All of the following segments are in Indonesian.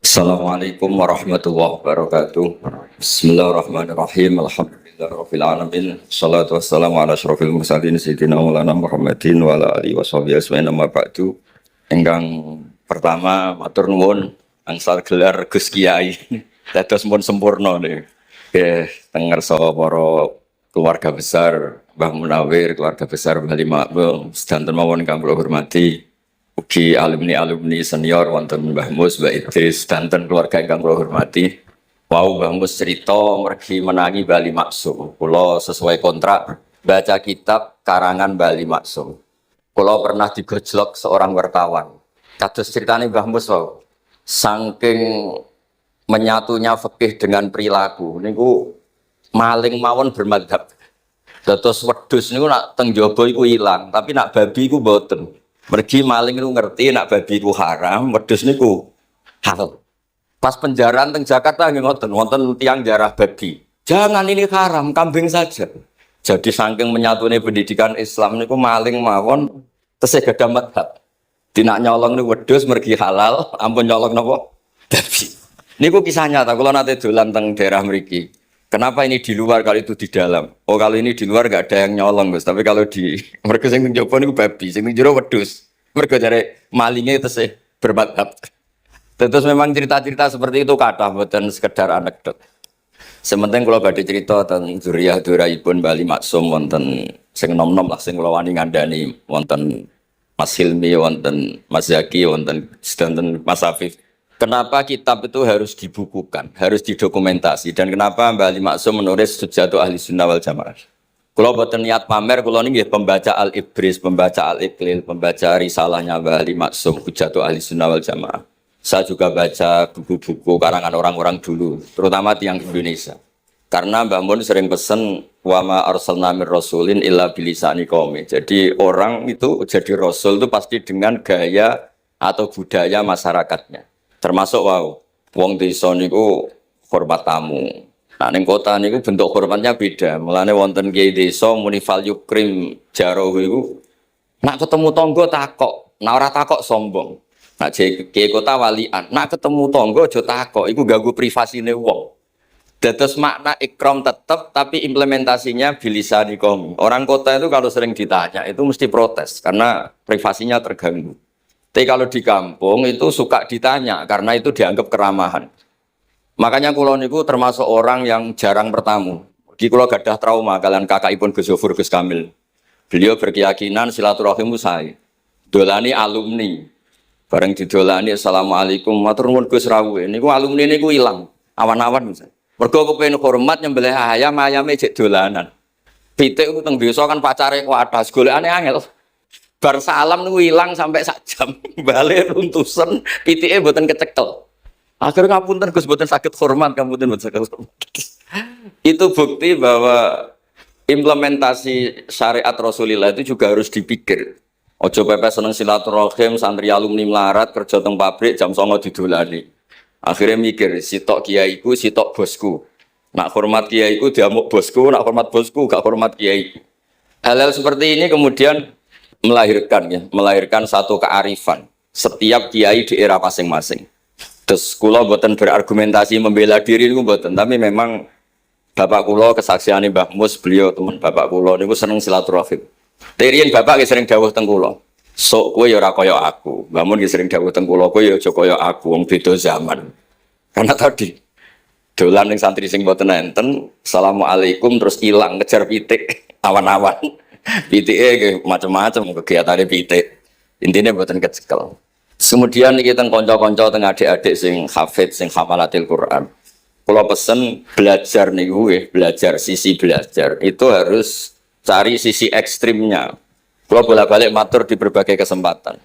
Assalamualaikum warahmatullahi wabarakatuh. Bismillahirrahmanirrahim. Alhamdulillahirabbil alamin. Shalatu wassalamu ala asyrofil mursalin sayyidina Maulana Muhammadin wa ala alihi washabihi ajmain amma ba'du. Ingkang pertama matur nuwun angsal gelar Gus Kiai. Dados mun sempurna nggih. Nggih teng ngarsa para keluarga besar Mbah Munawir, keluarga besar Mbah Limakmul, sedanten mawon ingkang kula hormati. Ugi alumni senior wonten Mbah Mus, Mbak Idris, danten keluarga ingkang kula hormati. Wau Mbah Mus cerita mergi menangi Bali Maksum. Kula sesuai kontrak baca kitab karangan Bali Maksum. Kula pernah digojlok seorang wartawan. Kados ceritane Mbah Mus wau. Saking menyatunya fikih dengan perilaku niku maling mawon bermadhab. Dados wedhus niku nak teng jaba iku ilang, tapi nak babi iku mboten. Mergi maling itu ngerti nak babi itu haram, wedhus niku halal. Pas penjaraan teng Jakarta nggih ngoten, wonten tiyang jarah babi. Jangan ini haram, kambing saja. Jadi saking menyatune pendidikan Islam niku maling mawon tesih gadah madhab. Dinak nyolong niku wedhus mergi halal, ampun nyolong napa? Babi. Niku kisah nyata kula nate dolan teng daerah mriki. Kenapa ini di luar kalau itu di dalam? Oh kalau ini di luar nggak ada yang nyolong Gus, tapi kalau di mereka sing njopo niku babi, sing jero wedhus. Mereka jare malingnya itu sih bermadhab. Terus memang cerita-cerita seperti itu kata bukan sekedar anekdot. Sementing kalau badhe cerita tentang zuriyah duraipun Bali Maksum wonten sing nom-nom lah sing kula wani ngandani wonten Mas Hilmi, wonten Mas Zaki, wonten sedanten Mas Afif. Kenapa kitab itu harus dibukukan, harus didokumentasi, dan kenapa Mbah Ali Maksum menulis Hujjatul Ahli Sunnah wal Jamaah? Kalau boten niat pamer, kalau ini pembaca Al-Ibris, pembaca Al-Iqlil, pembaca risalahnya Mbah Ali Maksum, Hujjatul Ahli Sunnah wal Jamaah. Saya juga baca buku-buku karangan orang-orang dulu, terutama tiang Indonesia. Karena Mbah Mun sering pesen wa ma arsalna mir rasulin illa bilisani qaumi. Jadi orang itu jadi rasul itu pasti dengan gaya atau budaya masyarakatnya. Termasuk wong desa niku hormat tamu. Nah ning kota niku bentuk hormatnya beda. Mulane wonten kiai desa muni fal yukrim jaro iku nak ketemu tangga takok, nak ora takok sombong. Nak kiai kota walian, nak ketemu tangga aja takok, iku ganggu privasine wong. Dados makna ikram tetap tapi implementasinya bilisani qaum. Orang kota itu kalau sering ditanya itu mesti protes karena privasinya terganggu. Tapi kalau di kampung itu suka ditanya karena itu dianggap keramahan. Makanya kula niku termasuk orang yang jarang bertamu. Di kula gadah trauma kalian kakakipun Gus Zofur Gus Kamil. Beliau berkeyakinan silaturahim usai. Dolani alumni. Bareng didolani assalamualaikum matur nuwun Gus Rawuh. Niku alumni niku ilang. Awan-awan misalnya. Mergo kepengin hormat nyembelih ayam ayame jek dolanan. Pitik ku teng desa kan pacare kuatas golekane angel. Bar salam niku ilang sampai sak jam. Balik runtusan, pitike mboten kecekel. Akhirnya ngapunten Gus mboten saged hormat, ngapunten mboten saged hormat. Itu bukti bahwa implementasi syariat Rasulullah itu juga harus dipikir. Ojo pepes seneng silaturahim, santri alumni melarat kerja teng pabrik jam 09.00 didolani. Akhirnya mikir, sitok kiaiku, sitok bosku. Nak hormat kiaiku diamuk bosku, nak hormat bosku gak hormat kiai. Hal-hal seperti ini kemudian melahirkan satu kearifan setiap kiai di era masing-masing. Terus kula mboten berargumentasi membela diri niku mboten, tapi memang bapak kula kesaksiane Mbah Mus, beliau teman bapak kula niku seneng silaturahim. Terian bapak sering dawuh teng kula, sok kowe ya ora kaya aku. Mbah Mun sering dawuh teng kula, kowe ya aja kaya aku, wong beda zaman. Karena tadi dolan ning santri sing mboten enten, assalamualaikum terus ilang ngejar pitik awan-awan. Pitike macam-macam kegiatane pitik. Intine mboten kecekel. Kemudian kita kanca-kanca teng adik-adik sing hafid sing hafalatil Quran. Kula pesen belajar niku belajar sisi belajar itu harus cari sisi ekstrimnya. Kula bolak-balik matur di berbagai kesempatan.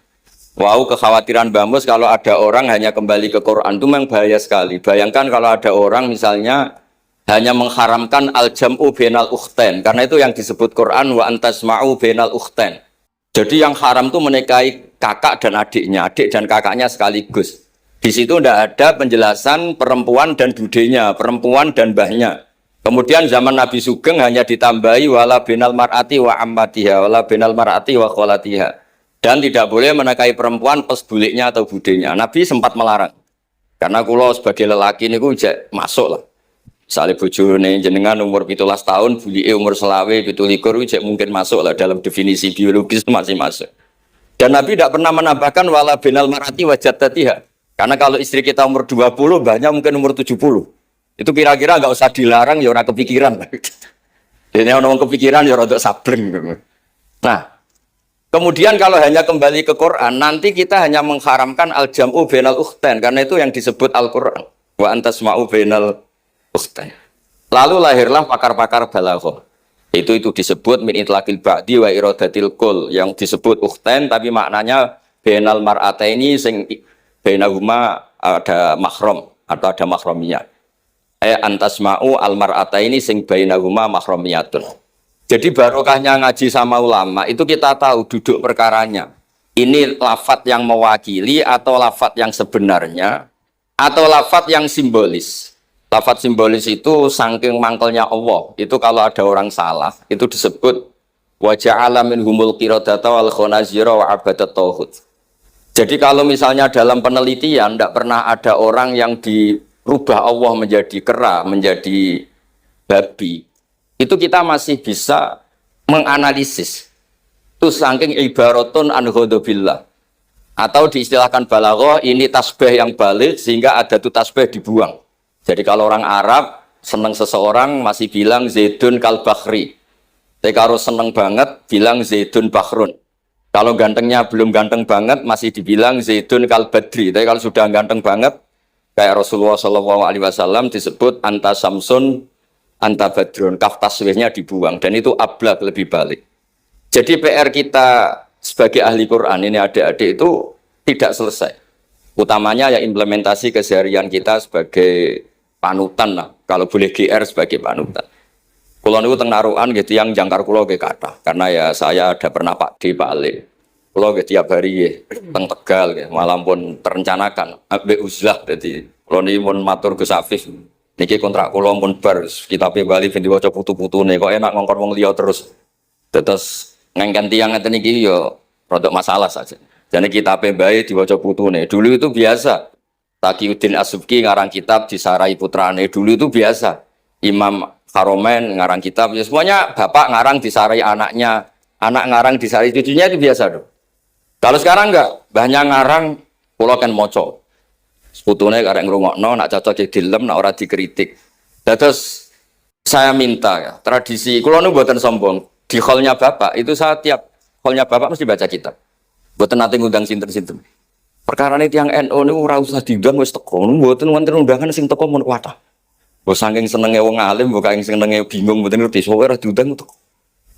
Wow, kekhawatiran Mbah Mus kalau ada orang hanya kembali ke Quran itu memang bahaya sekali. Bayangkan kalau ada orang misalnya hanya mengharamkan al-jam'u bainal ukhtain karena itu yang disebut Quran wa antasma'u bainal ukhtain. Jadi yang haram itu menikahi kakak dan adiknya, adik dan kakaknya sekaligus. Di situ tidak ada penjelasan perempuan dan budenya, perempuan dan mbahnya. Kemudian zaman Nabi Sugeng hanya ditambahi wala bainal mar'ati wa ammatiha, wala bainal mar'ati wa kholatiha. Dan tidak boleh menikahi perempuan plus buliknya atau budenya. Nabi sempat melarang. Karena kula sebagai lelaki niku jek masuk lah. Misalnya bojone jenengan umur 17 tahun, bulike umur selawe 17 jek mungkin masuk lah dalam definisi biologis itu masih masuk. Dan Nabi tidak pernah menambahkan wala binal marati wajat tatiha. Karena kalau istri kita umur 20, banyak mungkin umur 70. Itu kira-kira nggak usah dilarang ya orang kepikiran. Jadi orang kepikiran ya orang sableng. Nah, kemudian kalau hanya kembali ke Quran, nanti kita hanya mengharamkan al-jam'u bainal ukhtain karena itu yang disebut Al-Qur'an. Wa antasma'u bainal ukhtain. Lalu lahirlah pakar-pakar balaghah. Itu disebut min itlaqil ba'di wa iradatil kul yang disebut ukhtain tapi maknanya bainal mar'ataini sing bainahuma ada mahram atau ada mahramiyah. Antasma'u al mar'ataini sing bainahuma mahramiyatun. Jadi barokahnya ngaji sama ulama itu kita tahu duduk perkaranya. Ini lafadz yang mewakili atau lafadz yang sebenarnya atau lafadz yang simbolis. Lafadz simbolis itu saking mangkelnya Allah. Itu kalau ada orang salah itu disebut wa ja'ala minhumul qiradata wal khanazira wa abadat tauhid. Jadi kalau misalnya dalam penelitian tidak pernah ada orang yang dirubah Allah menjadi kera, menjadi babi, itu kita masih bisa menganalisis. Itu saking ibaratun an ghadabillah. Atau diistilahkan balaghah, ini tasbih yang balik sehingga ada tuh tasbih dibuang. Jadi kalau orang Arab senang seseorang masih bilang Zaidun kal bakhri. Tapi kalau senang banget bilang Zaidun bakhrun. Kalau gantengnya belum ganteng banget masih dibilang Zaidun kal badri. Tapi kalau sudah ganteng banget kayak Rasulullah SAW disebut anta samsun anta badrun. Kaf taswihnya dibuang dan itu ablaq lebih balik. Jadi PR kita sebagai ahli Quran ini adik-adik itu tidak selesai. Utamanya ya implementasi keseharian kita sebagai panutan lah. Kalau boleh GR sebagai panutan. Kulo niku teng narukan gitu yang jangkar kulo ke kata karena ya saya ada pernah Pak D Pak Ale. Kulo ke tiap hari teng Tegal ya, malam pun terencanakan ambek uzlah dadi kulo niki mun matur Gus Afif. Niki kontrak kulo mun bar kitabe Bali ben diwaca putu-putune kok enak ngongkon wong liya terus. Terus ngengken tiyang ngeten iki yo rodok masalah saja. Jadi kitabe bae diwaca putune. Dulu itu biasa. Taqiyuddin As-Subki ngarang kitab disarai putrane. Dulu itu biasa. Imam Haromen ngarang kitab, ya semuanya bapak ngarang disarai anaknya, anak ngarang disarai cucunya itu biasa dong. Kalau sekarang enggak, banyak ngarang pulau kan moco. Sebetulnya karek ngrungokno, nak cocok dilem, nak ora dikritik. Terus saya minta ya, tradisi kulo nu buatan sombong di hallnya bapak itu saya tiap hallnya bapak mesti baca kitab. Buatan nanti ngundang sinten-sinten. Perkara ini tiang NU ini ora usah diundang wis teko, buatan wonten undangan sing teko mun kuwatah. Bos saking senenge wong alim, bukan saking senenge bingung, mboten ngerti sowe ora diundang tuh.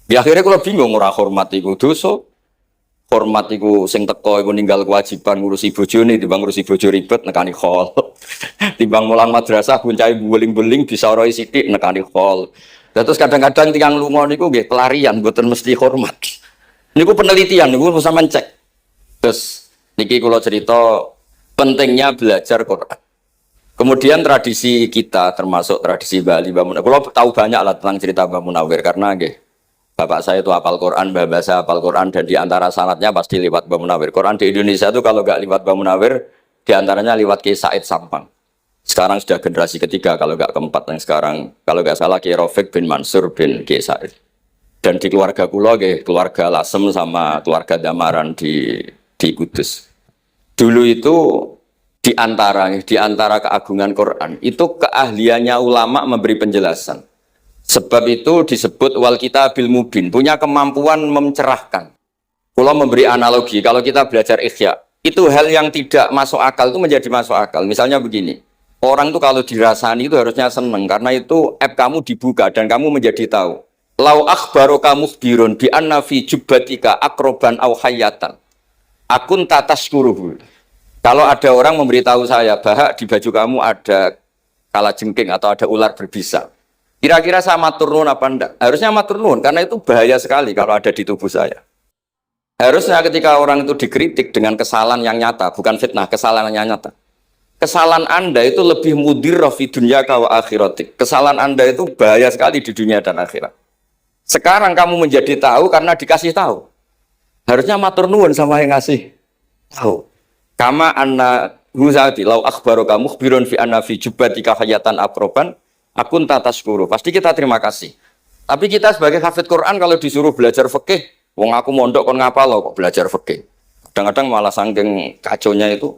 Ya akhirnya kalau bingung ora hormat iku dosa. Hormat iku sing teko iku ninggal kewajiban ngurusi bojone timbang ngurusi bojo ribet nekani khol. Timbang mulang madrasah buncai beling-beling bisa roi sithik nekani khol. Terus kadang-kadang tiyang lunga niku nggih pelarian mboten mesti hormat. Niku penelitian niku sampean cek. Terus niki kula cerita pentingnya belajar Quran. Kemudian tradisi kita termasuk tradisi Bali Mbah Munawir. Kalau tahu banyak lah tentang cerita Mbah Munawir karena bapak saya itu hafal Quran, mbah saya hafal Quran dan diantara sanatnya pasti lewat Mbah Munawir. Quran di Indonesia itu kalau nggak lewat Mbah Munawir, diantaranya lewat Kiai Said Sampang. Sekarang sudah generasi ketiga kalau nggak keempat yang sekarang kalau nggak salah Kiai Rafiq bin Mansur bin Kiai Said. Dan di keluarga kula keluarga Lasem sama keluarga Damaran di Kudus. Dulu itu di antara keagungan Quran itu keahliannya ulama memberi penjelasan. Sebab itu disebut wal kitabil mubin, punya kemampuan mencerahkan. Kalau memberi analogi, kalau kita belajar Ihya, itu hal yang tidak masuk akal itu menjadi masuk akal. Misalnya begini, orang tuh kalau dirasani itu harusnya seneng karena itu app kamu dibuka dan kamu menjadi tahu. Lau akhbaroka mukhbirun bi anna fi jubbatika akroban aw hayatan. Akun tataskuruhu. Kalau ada orang memberitahu saya, bahwa di baju kamu ada kalajengking atau ada ular berbisa. Kira-kira saya matur nuwun apa enggak? Harusnya matur nuwun, karena itu bahaya sekali kalau ada di tubuh saya. Harusnya ketika orang itu dikritik dengan kesalahan yang nyata, bukan fitnah, kesalahan yang nyata. Kesalahan Anda itu lebih mudirrah fi dunya wa akhiratik. Kesalahan Anda itu bahaya sekali di dunia dan akhirat. Sekarang kamu menjadi tahu karena dikasih tahu. Harusnya matur nuwun sama yang ngasih tahu. Kama anna huzati lau akhbaraka mukhbirun fi anna fi jubbatika hayatan aproban akun tataskuru. Pasti kita terima kasih. Tapi kita sebagai hafid Quran kalau disuruh belajar fikih, wong aku mondok kon ngapal kok belajar fikih. Kadang-kadang malah saking kaconya itu,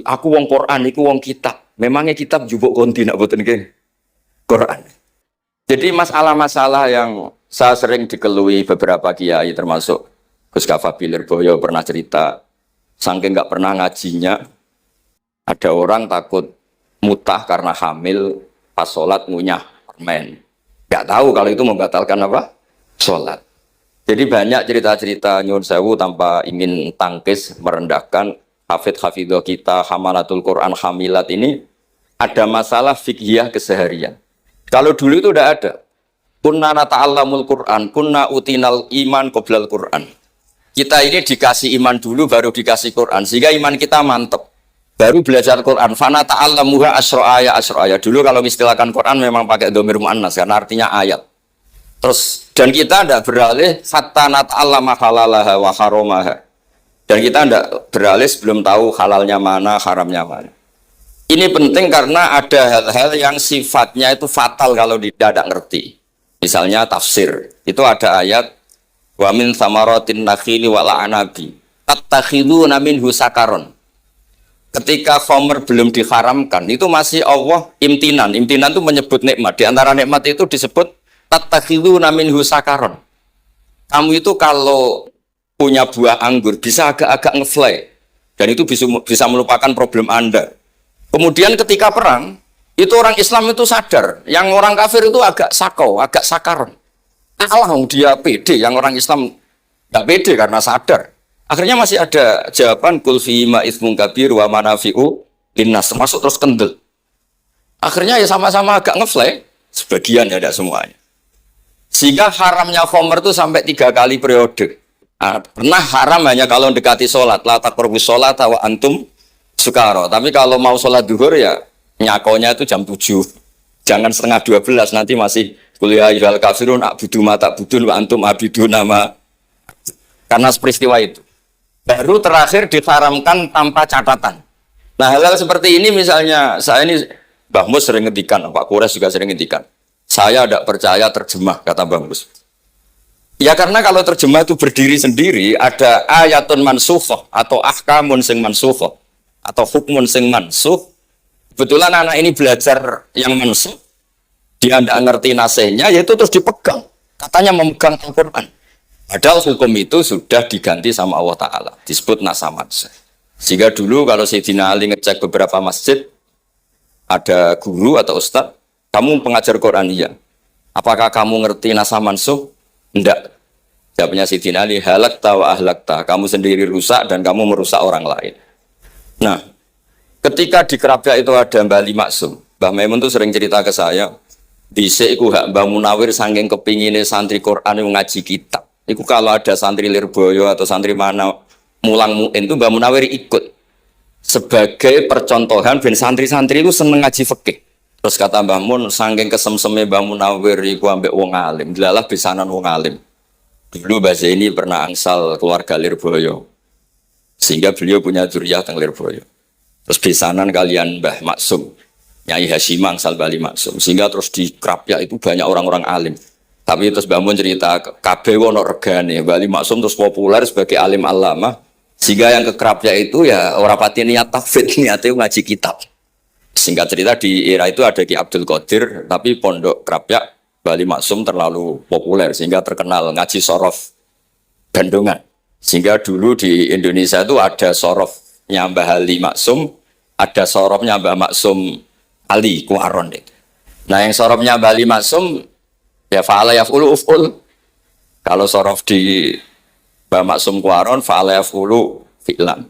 aku wong Quran, iku wong kitab. Memangnya kitab jubuk konti nak boten nggih. Quran. Jadi masalah-masalah yang saya sering dikelui beberapa kiai termasuk Gus Kafabil Lirboyo pernah cerita, saking nggak pernah ngajinya, ada orang takut mutah karena hamil pas sholat ngunyah permen. Nggak tahu kalau itu membatalkan apa? Sholat. Jadi banyak cerita-cerita nyun sewu tanpa ingin tangkis merendahkan hafidh-hafidho kita, hamalatul Quran, hamilat ini ada masalah fiqhiyah keseharian. Kalau dulu itu udah ada. Kunna nata'allamul Quran, kunna utinal iman qoblal Quran. Kita ini dikasih iman dulu baru dikasih Quran, sehingga iman kita mantep. Baru belajar Quran. Fana ta'allamuha asro'aya. Dulu kalau istilahkan Quran memang pakai dhamir mu'annas karena artinya ayat. Terus dan kita tidak beralih hatta nata'allama halalaha wa haramaha. Dan kita tidak beralih sebelum tahu halalnya mana, haramnya mana. Ini penting karena ada hal-hal yang sifatnya itu fatal kalau tidak ngerti. Misalnya tafsir. Itu ada ayat wa min thamaratin nakhili wal a'nabi tattakhiduna minhu sakaron. Ketika khamr belum diharamkan, itu masih Allah imtinan. Imtinan itu menyebut nikmat. Di antara nikmat itu disebut tattakhiduna minhu sakaron. Kamu itu kalau punya buah anggur bisa agak-agak ngefly. Dan itu bisa melupakan problem Anda. Kemudian ketika perang, itu orang Islam itu sadar. Yang orang kafir itu agak sakau, agak sakaron. Allah dia pede, yang orang Islam nggak pede karena sadar. Akhirnya masih ada jawaban kul fi ma itsmun kabir wa manafi'u linnas, termasuk terus kendel. Akhirnya ya sama-sama agak ngefly, sebagian ya tidak semuanya. Sehingga haramnya khamr itu sampai 3 kali periode. Pernah haram hanya kalau mendekati sholat, la taqrabus sholat wa antum sukara. Tapi kalau mau sholat duhur ya nyakonya itu jam 7. Jangan setengah 12, nanti masih kuliah ayyuhal kafirun a'budu ma ta'budun wa antum abidun nama. Karena peristiwa itu. Baru terakhir diharamkan tanpa catatan. Nah hal-hal seperti ini misalnya, saya ini Mbah Mus sering ngendikan, Pak Kures juga sering ngendikan. Saya tidak percaya terjemah, kata Mbah Mus. Ya karena kalau terjemah itu berdiri sendiri, ada ayatun mansukhah atau ahkamun sing mansukhah atau hukmun sing mansukh. Kebetulan anak ini belajar yang mansukh, dia tidak ngerti nasihnya, yaitu terus dipegang. Katanya memegang Al-Quran. Padahal hukum itu sudah diganti sama Allah Ta'ala. Disebut nasamat. Sehingga dulu kalau Sayyidina Ali ngecek beberapa masjid, ada guru atau ustadz, kamu pengajar Quran, iya. Apakah kamu ngerti nasa mansuh? Tidak. Jawabnya Sayyidina Ali, halakta wa ahlakta. Kamu sendiri rusak dan kamu merusak orang lain. Nah, ketika di Kerapia itu ada Mbah Ali Maksum. Mbah Maimun itu sering cerita ke saya, dhisik iku hak Mbah Munawir saking kepingine santri Quran yang ngaji kitab. Iku kalau ada santri Lirboyo atau santri mana mulang muin itu Mbah Munawir ikut sebagai percontohan ben santri-santri itu seneng ngaji fikih. Terus kata Mbah Mun saking kesemseme Mbah Munawir iku ambek wong alim, delalah besanan wong alim. Dulu Mbah Zaini pernah angsal keluarga Lirboyo. Sehingga beliau punya dzurriyyah teng Lirboyo. Terus besanan kalian Mbah Maksum, Nyai Hasyim angsal Bali Maksum. Sehingga terus di Krapyak itu banyak orang-orang alim. Tapi terus Mbah Mun cerita kabeh ono regane, Bali Maksum terus populer sebagai alim alama. Sehingga yang ke Krapyak itu ya ora pati niat tahfidz, niate ngaji kitab. Singkat cerita di era itu ada Ki Abdul Qadir, tapi pondok Krapyak Bali Maksum terlalu populer sehingga terkenal ngaji sorof Bandungan. Sehingga dulu di Indonesia itu ada sorofnya Mbah Ali Maksum, ada sorofnya Mbah Maksum Ali Kuaron itu. Nah yang sorofnya Mbah Ali Maksum ya fa'ala yaf'ulu uf'ul. Kalau sorof di Mbah Maksum Kuaron fa'ala yaf'ulu fi'lan.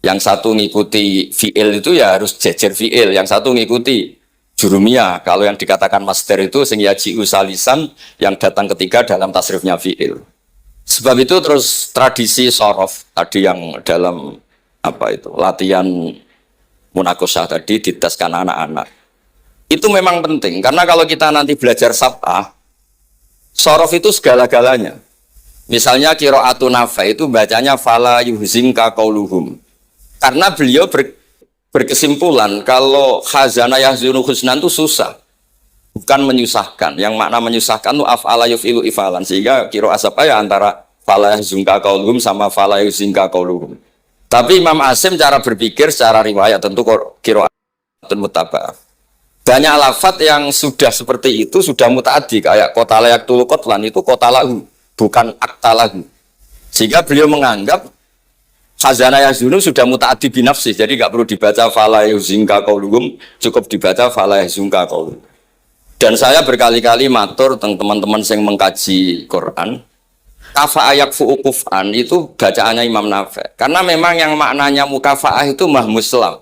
Yang satu ngikuti fi'il itu ya harus jejer fi'il. Yang satu ngikuti jurumiyah. Kalau yang dikatakan master itu sing yaji usalisan yang datang ketiga dalam tasrifnya fi'il. Sebab itu terus tradisi sorof tadi yang dalam apa itu latihan munakosah tadi ditaskan anak-anak. Itu memang penting karena kalau kita nanti belajar sab'ah, sorof itu segala-galanya. Misalnya qiraatun Nafi' itu bacanya fala yuhzinka qauluhum. Karena beliau berkesimpulan kalau khazanah yahzunu husnan itu susah, bukan menyusahkan. Yang makna menyusahkan itu af'ala yuf'ilu ifalan, sehingga kira asap ya antara fala yahzunka qauluhum sama fala yahzunka qauluhum. Tapi Imam Asim cara berpikir secara riwayat tentu kira mutaba'ah. Banyak lafadz yang sudah seperti itu sudah mutaaddi, kayak kota layak tulu kotlan itu kota lahu, bukan akta lahu. Sehingga beliau menganggap khazanah yahzunu sudah mutaaddi binafsi, jadi nggak perlu dibaca fala yahzunka qauluhum, cukup dibaca fala yahzunka qauluhum. Dan saya berkali-kali matur tentang teman-teman yang mengkaji Quran, kafa'ah yakfu'ukuf'an itu bacaannya Imam Nafi'. Karena memang yang maknanya mukafa'ah itu mahmuslam.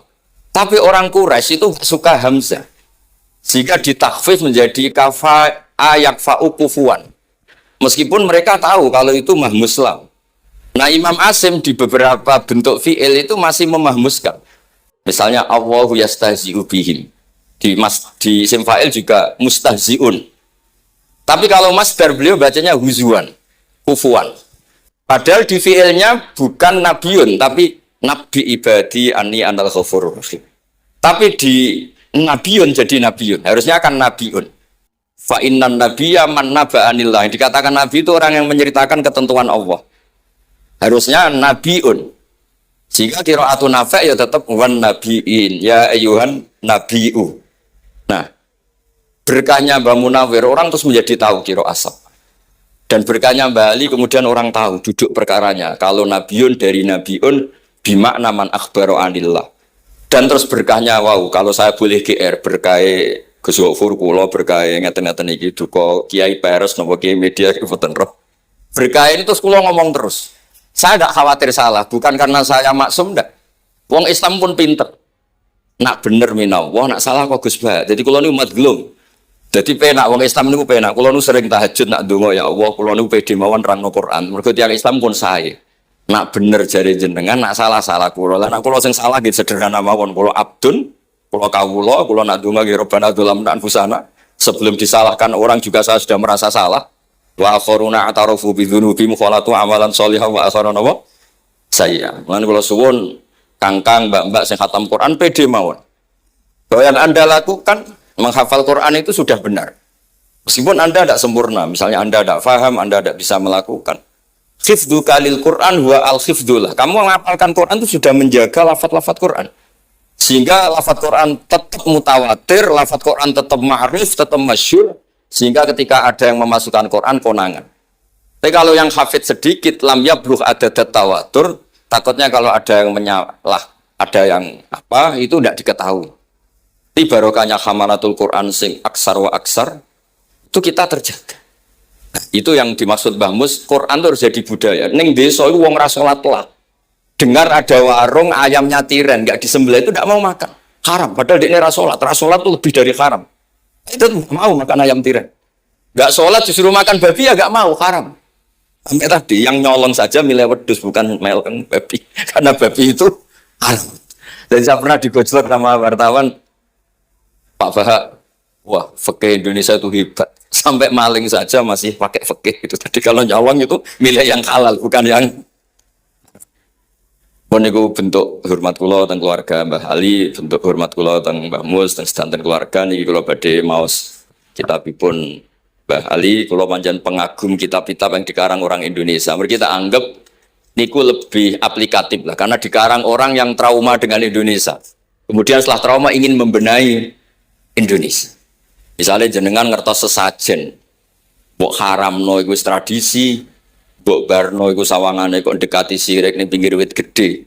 Tapi orang Quraisy itu suka hamzah. Sehingga ditakhfif menjadi kafa'ah yakfa'ukufuan. Meskipun mereka tahu kalau itu mahmuslam. Nah Imam Asim di beberapa bentuk fi'il itu masih memahmuskan. Misalnya Allahu yastahzi'u bihim. Di isim fa'il juga mustahzi'un. Tapi kalau masdar beliau bacanya huzuan, kufuan. Padahal di fi'ilnya bukan nabiun, tapi nabi ibadi anni anal ghafurur rahim. Tapi di nabiun jadi nabiun, harusnya kan nabiun. Fa innan nabiyya man naba'anillah. Dikatakan nabi itu orang yang menceritakan ketentuan Allah. Harusnya nabiun. Jika qiraatun Nafi' ya tetap wan nabiin, ya ayyuhan nabiu. Nah, berkahnya Mbah Munawir orang terus menjadi tahu qiraat asap. Dan berkahnya Mbah Ali kemudian orang tahu duduk perkaranya. Kalau nabiun dari nabiun bimakna man akhbaro anillah. Dan terus berkahnya wow, kalau saya boleh GR berkah Gus Gofur kula berkah ngeten-ngeten iki duka Kiai Peres napa Kiai Media mboten roh. Berkah ini terus kula ngomong terus. Saya tidak khawatir salah, bukan karena saya maksum ndak. Wong Islam pun pinter. Nak bener minallah, nak salah kok Gus Bah. Jadi kula niku madglum. Jadi penak wong Islam niku penak. Kula nu sering tahajud nak ndonga ya Allah, kula niku pede mawon nerangno Quran. Mergo tiyang Islam pun sae. Nak bener jare jenengan, nak salah kula. Lah nak kula sing salah nggih sederhana mawon. Kula abdun, kula kawula, kula nak ndonga nggih Rabbana dzalamna anfusana. Sebelum disalahkan orang juga saya sudah merasa salah. Wa akharuna atarafu bi dzunubi mukhalatu amalan sholihan wa akharuna wa sayya. Lan kula suwun kangkang mbak-mbak sing khatam Quran pede mawon. Bahwa yang Anda lakukan menghafal Quran itu sudah benar. Meskipun Anda tidak sempurna, misalnya Anda tidak faham, Anda tidak bisa melakukan. Hifdzu kalil Quran huwa al-hifdzullah. Kamu menghafalkan Quran itu sudah menjaga lafaz-lafaz Quran. Sehingga lafaz Quran tetap mutawatir, lafaz Quran tetap ma'ruf, tetap masyhur. Sehingga ketika ada yang memasukkan Quran, konangan. Tapi kalau yang hafid sedikit, lam yabluh adadat tawatur, takutnya kalau ada yang menyalah, ada yang apa, itu tidak diketahui. Di barokahnya khamalatul Quran sing aksar wa aksar, itu kita terjaga. Nah, itu yang dimaksud Mbah Mus, Quran itu harus jadi budaya. Ning desa itu wong ra salat lah. Dengar ada warung ayamnya tiren, nggak disembelih itu tidak mau makan. Haram, padahal dia ra salat. Ra salat itu lebih dari haram. Itu mau makan ayam tiren. Nggak sholat disuruh makan babi ya nggak mau, haram. Sampai tadi yang nyolong saja milih wedus bukan meleng babi. Karena babi itu haram. Dan saya pernah digojlok sama wartawan, Pak Bahak, wah fikih Indonesia itu hebat. Sampai maling saja masih pakai fikih itu. Jadi kalau nyolong itu milih yang halal bukan yang. Meniku bentuk hormat kula teng keluarga Mbah Ali, bentuk hormat kula teng Mbah Mus, teng sedanten keluarga niki kula badhe maos kitabipun Mbah Ali, kula pancen pengagum kitab-kitab yang dikarang orang Indonesia. Mereka kita anggap niku lebih aplikatif lah karena dikarang orang yang trauma dengan Indonesia. Kemudian setelah trauma ingin membenahi Indonesia. Misalnya jenengan ngertos sesajen, mbok haramno iku tradisi, mbok barno iku sawangane kok dekati sirik ning pinggir wit gede.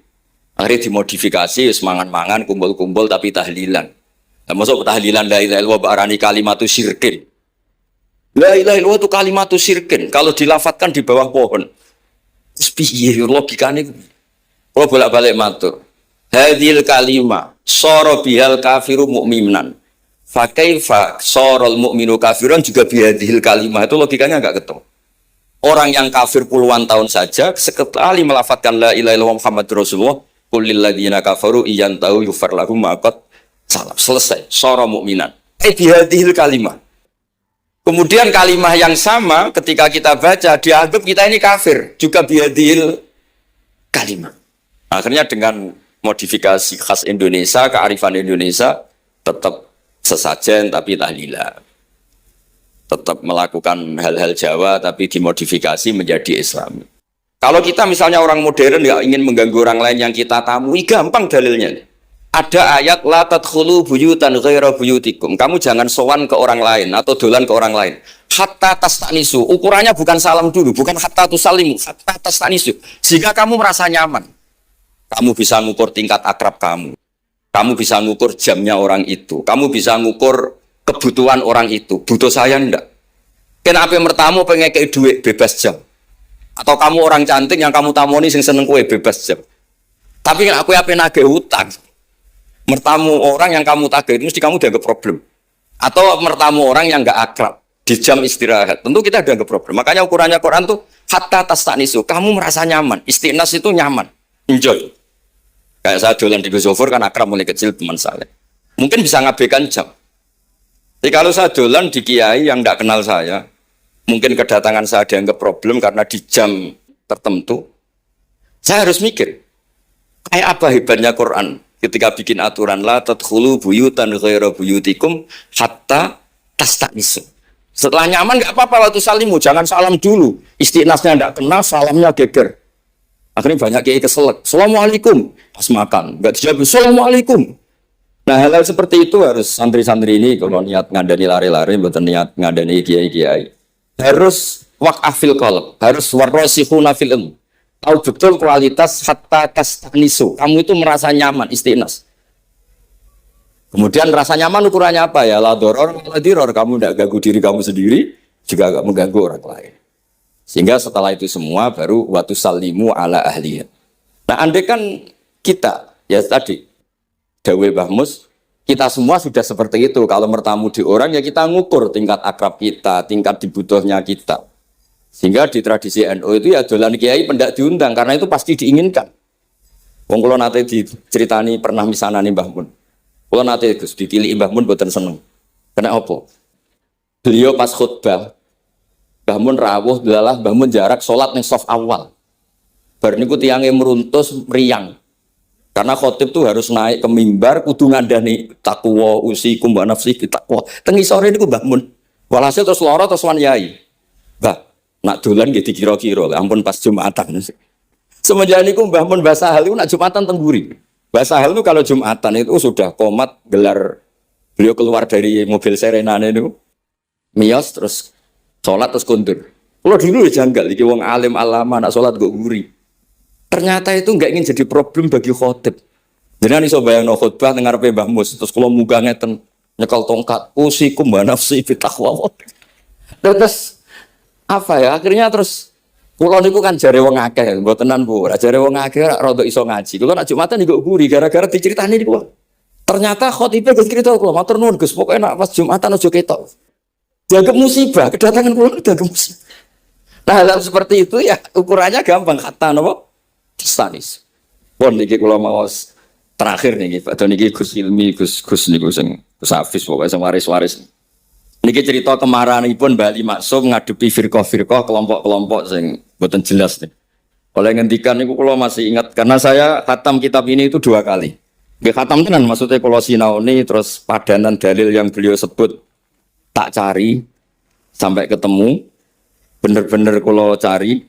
Akhirnya dimodifikasi wis mangan-mangan kumpul-kumpul tapi tahlilan. Lah masuk tahlilan la ilaha illallah barani kalimatu syirkin. La ilaha illallah itu kalimatu syirkin kalau dilafatkan di bawah pohon. Terus piye logikane? Kalau bolak-balik matur. Hadhil kalimah sara bihal kafiru mu'minan. Fa kaifa sarul mu'minu kafiran juga bihadhil kalimah, itu logikanya enggak ketemu. Orang yang kafir puluhan tahun saja sekali melafatkan la ilaha illallah Muhammadur Rasulullah, qul lil ladzina kafaru iyantahu yufar lahum ma qad salaf. Selesai, sara mukminan. Bihadhil kalimah. Kemudian kalimah yang sama ketika kita baca dianggap kita ini kafir, juga bihadhil kalimah. Akhirnya dengan modifikasi khas Indonesia, kearifan Indonesia, tetap sesajen tapi tahlilan. Tetap melakukan hal-hal Jawa tapi dimodifikasi menjadi Islam. Kalau kita misalnya orang modern nggak ingin mengganggu orang lain yang kita tamui, gampang dalilnya. Ada ayat la tadkhulu buyutan ghaira buyutikum. Kamu jangan sowan ke orang lain atau dolan ke orang lain. Hatta tastanisu. Ukurannya bukan salam dulu, bukan hatta tusalimu, hatta tastanisu. Jika kamu merasa nyaman, kamu bisa ngukur tingkat akrab kamu. Kamu bisa ngukur jamnya orang itu. Kamu bisa ngukur kebutuhan orang itu. Butuh saya enggak? Kenapa mertamu pengen kayak duit bebas jam? Atau kamu orang cantik yang kamu tamoni sing seneng kue bebas jam? Tapi aku apa nagih utang? Mertamu orang yang kamu tagih itu mesti kamu dianggap problem. Atau mertamu orang yang enggak akrab di jam istirahat. Tentu kita dianggap problem. Makanya ukurannya Quran tuh hatta tastanisu. Kamu merasa nyaman. Istinas itu nyaman. Enjoy. Kayak saya jualan di Gosofur kan akrab mulai kecil teman saya. Mungkin bisa ngabaikan jam. Jadi kalau saya jualan di kiai yang tidak kenal saya, mungkin kedatangan saya dianggap problem karena di jam tertentu, saya harus mikir, kayak apa hebatnya Quran ketika bikin aturan la tadkhulu buyutan ghaira buyutikum hatta tastanisu. Setelah nyaman nggak apa-apa waktu salimu, jangan salam dulu. Istinasnya tidak kenal, salamnya geger. Akhirnya banyak kiai keselak. Assalamualaikum. Pas makan, nggak dijawab. Assalamualaikum. Nah hal-hal seperti itu harus santri-santri ini kalau niat ngadani lari-lari, bukan niat ngadani kiai-kiai. Harus waqafil qalb, harus warrasikhuna fil ilm. Tahu betul kualitas hatta tastanisu. Kamu itu merasa nyaman, istinas. Kemudian rasa nyaman ukurannya apa ya? La doror, la diror. Kamu tidak ganggu diri kamu sendiri, juga tidak mengganggu orang lain. Sehingga setelah itu semua baru watu salimu ala ahliya. Nah andai kan kita, ya tadi, Dawe Bahmus, kita semua sudah seperti itu. Kalau bertamu di orang ya kita ngukur tingkat akrab kita, tingkat dibutuhnya kita. Sehingga di tradisi NU itu ya dolan kiai pendak diundang karena itu pasti diinginkan. Wong kula nate diceritani pernah misanani Mbah Mun. Kula nate Gus ditiliki Mbah Mun mboten seneng. Kena apa? Beliau pas khutbah Mbah Mun rawuh delalah Mbah Mun jarak salat ning saf awal. Bar niku tiyange meruntus mriyang. Karena khotib tuh harus naik ke mimbar kudu ngandani taqwa usikum wa nafsi bitaqwa. Teng isore niku Mbah Mun. Walhasil terus lara terus wan yai. Mbah, nak dolan nggih dikira-kira, ampun pas Jumatan. Semenjak niku Mbah Mun Basahal itu nak Jumatan teng mburi. Basahal itu kalau Jumatan itu sudah komat gelar beliau keluar dari mobil serenane niku. Miyos terus salat terus kundur. Kalau dulu janggal iki wong alim alama nak salat kok mburi. Ternyata itu enggak ingin jadi problem bagi khotib. Jadi iso bayangno khutbah teng ngarepe Mbah Mus terus kula munggah ngeten nyekel tongkat usikum wa nafsi bitaqwa. Terus apa ya akhirnya terus kula niku kan jare wong akeh mbotenan Bu. Jare wong akeh rada iso ngaji. Kula nak Jumatan niku guri gara-gara diceritani niku. Ternyata khotibnya Gus cerita kula matur nuwun Gus pokoke nak pas Jumatan aja ketok. Dianggap musibah, kedatangan kula dianggap musibah. Nah, hal seperti itu ya ukurannya gampang kata napa? Stanis. Pun niki kula maos terakhir niki Pak niki Gus Ilmi Gus niku sing Gus Hafiz pokoke sing waris-waris. Niki cerita kemaranipun Bali Maksum ngadepi firqah-firqah kelompok-kelompok sing mboten jelas nih. Oleh ngendikan niku kula masih ingat karena saya khatam kitab ini itu 2 kali. Nggih khatam tenan maksudnya kula sinaoni terus padanan dalil yang beliau sebut tak cari sampai ketemu bener-bener kula cari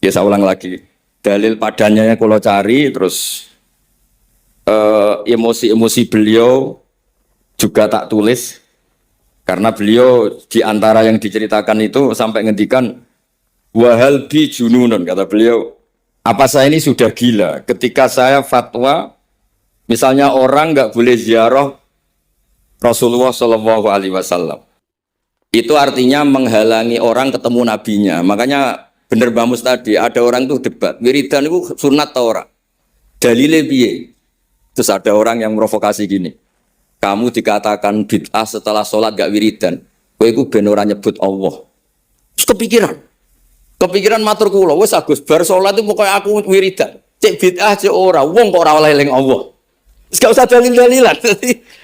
ya saya ulang lagi dalil padannya kula cari terus emosi-emosi beliau juga tak tulis karena beliau di antara yang diceritakan itu sampai ngendikan wahal bi jununun kata beliau apa saya ini sudah gila ketika saya fatwa misalnya orang nggak boleh ziarah Rasulullah Shallallahu Alaihi Wasallam itu artinya menghalangi orang ketemu nabinya. Makanya bener Bamus tadi ada orang tuh debat wiridan itu sunat atau ora dalile piye. Terus ada orang yang provokasi gini kamu dikatakan bid'ah setelah sholat gak wiridan kowe iku ben ora nyebut Allah. Terus kepikiran matur kula wis Agus bar sholat itu pokoknya aku wiridan cek bid'ah cek ora wong kok ora oleh eling Allah. Gak usah dalil-dalilan.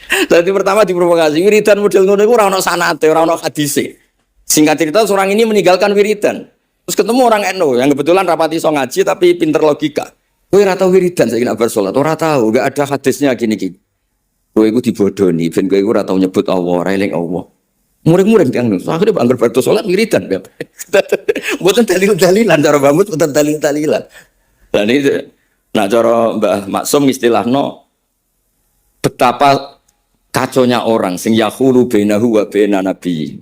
Jadi pertama diprovokasi wiridan model ngono iku ora ono sanate, ora ono hadise. Singkat cerita seorang ini meninggalkan wiridan. Terus ketemu orang NU yang kebetulan rapati iso ngaji tapi pinter logika. Kowe ora tau wiridan saiki nek bar salat, ora tau, enggak ada hadisnya gini-gini. Kowe iku dibodoni, ben kowe iku ora tau nyebut Allah, ora eling Allah. Murid-murid yang akhirnya anggar bar salat wiridan. Mboten dalil-dalilan cara bamut, mboten dalil-dalilan. Lah ini nah cara Mbah Maksum istilahno betapa kaconya orang sing yahulu bainahu wa baina nabi,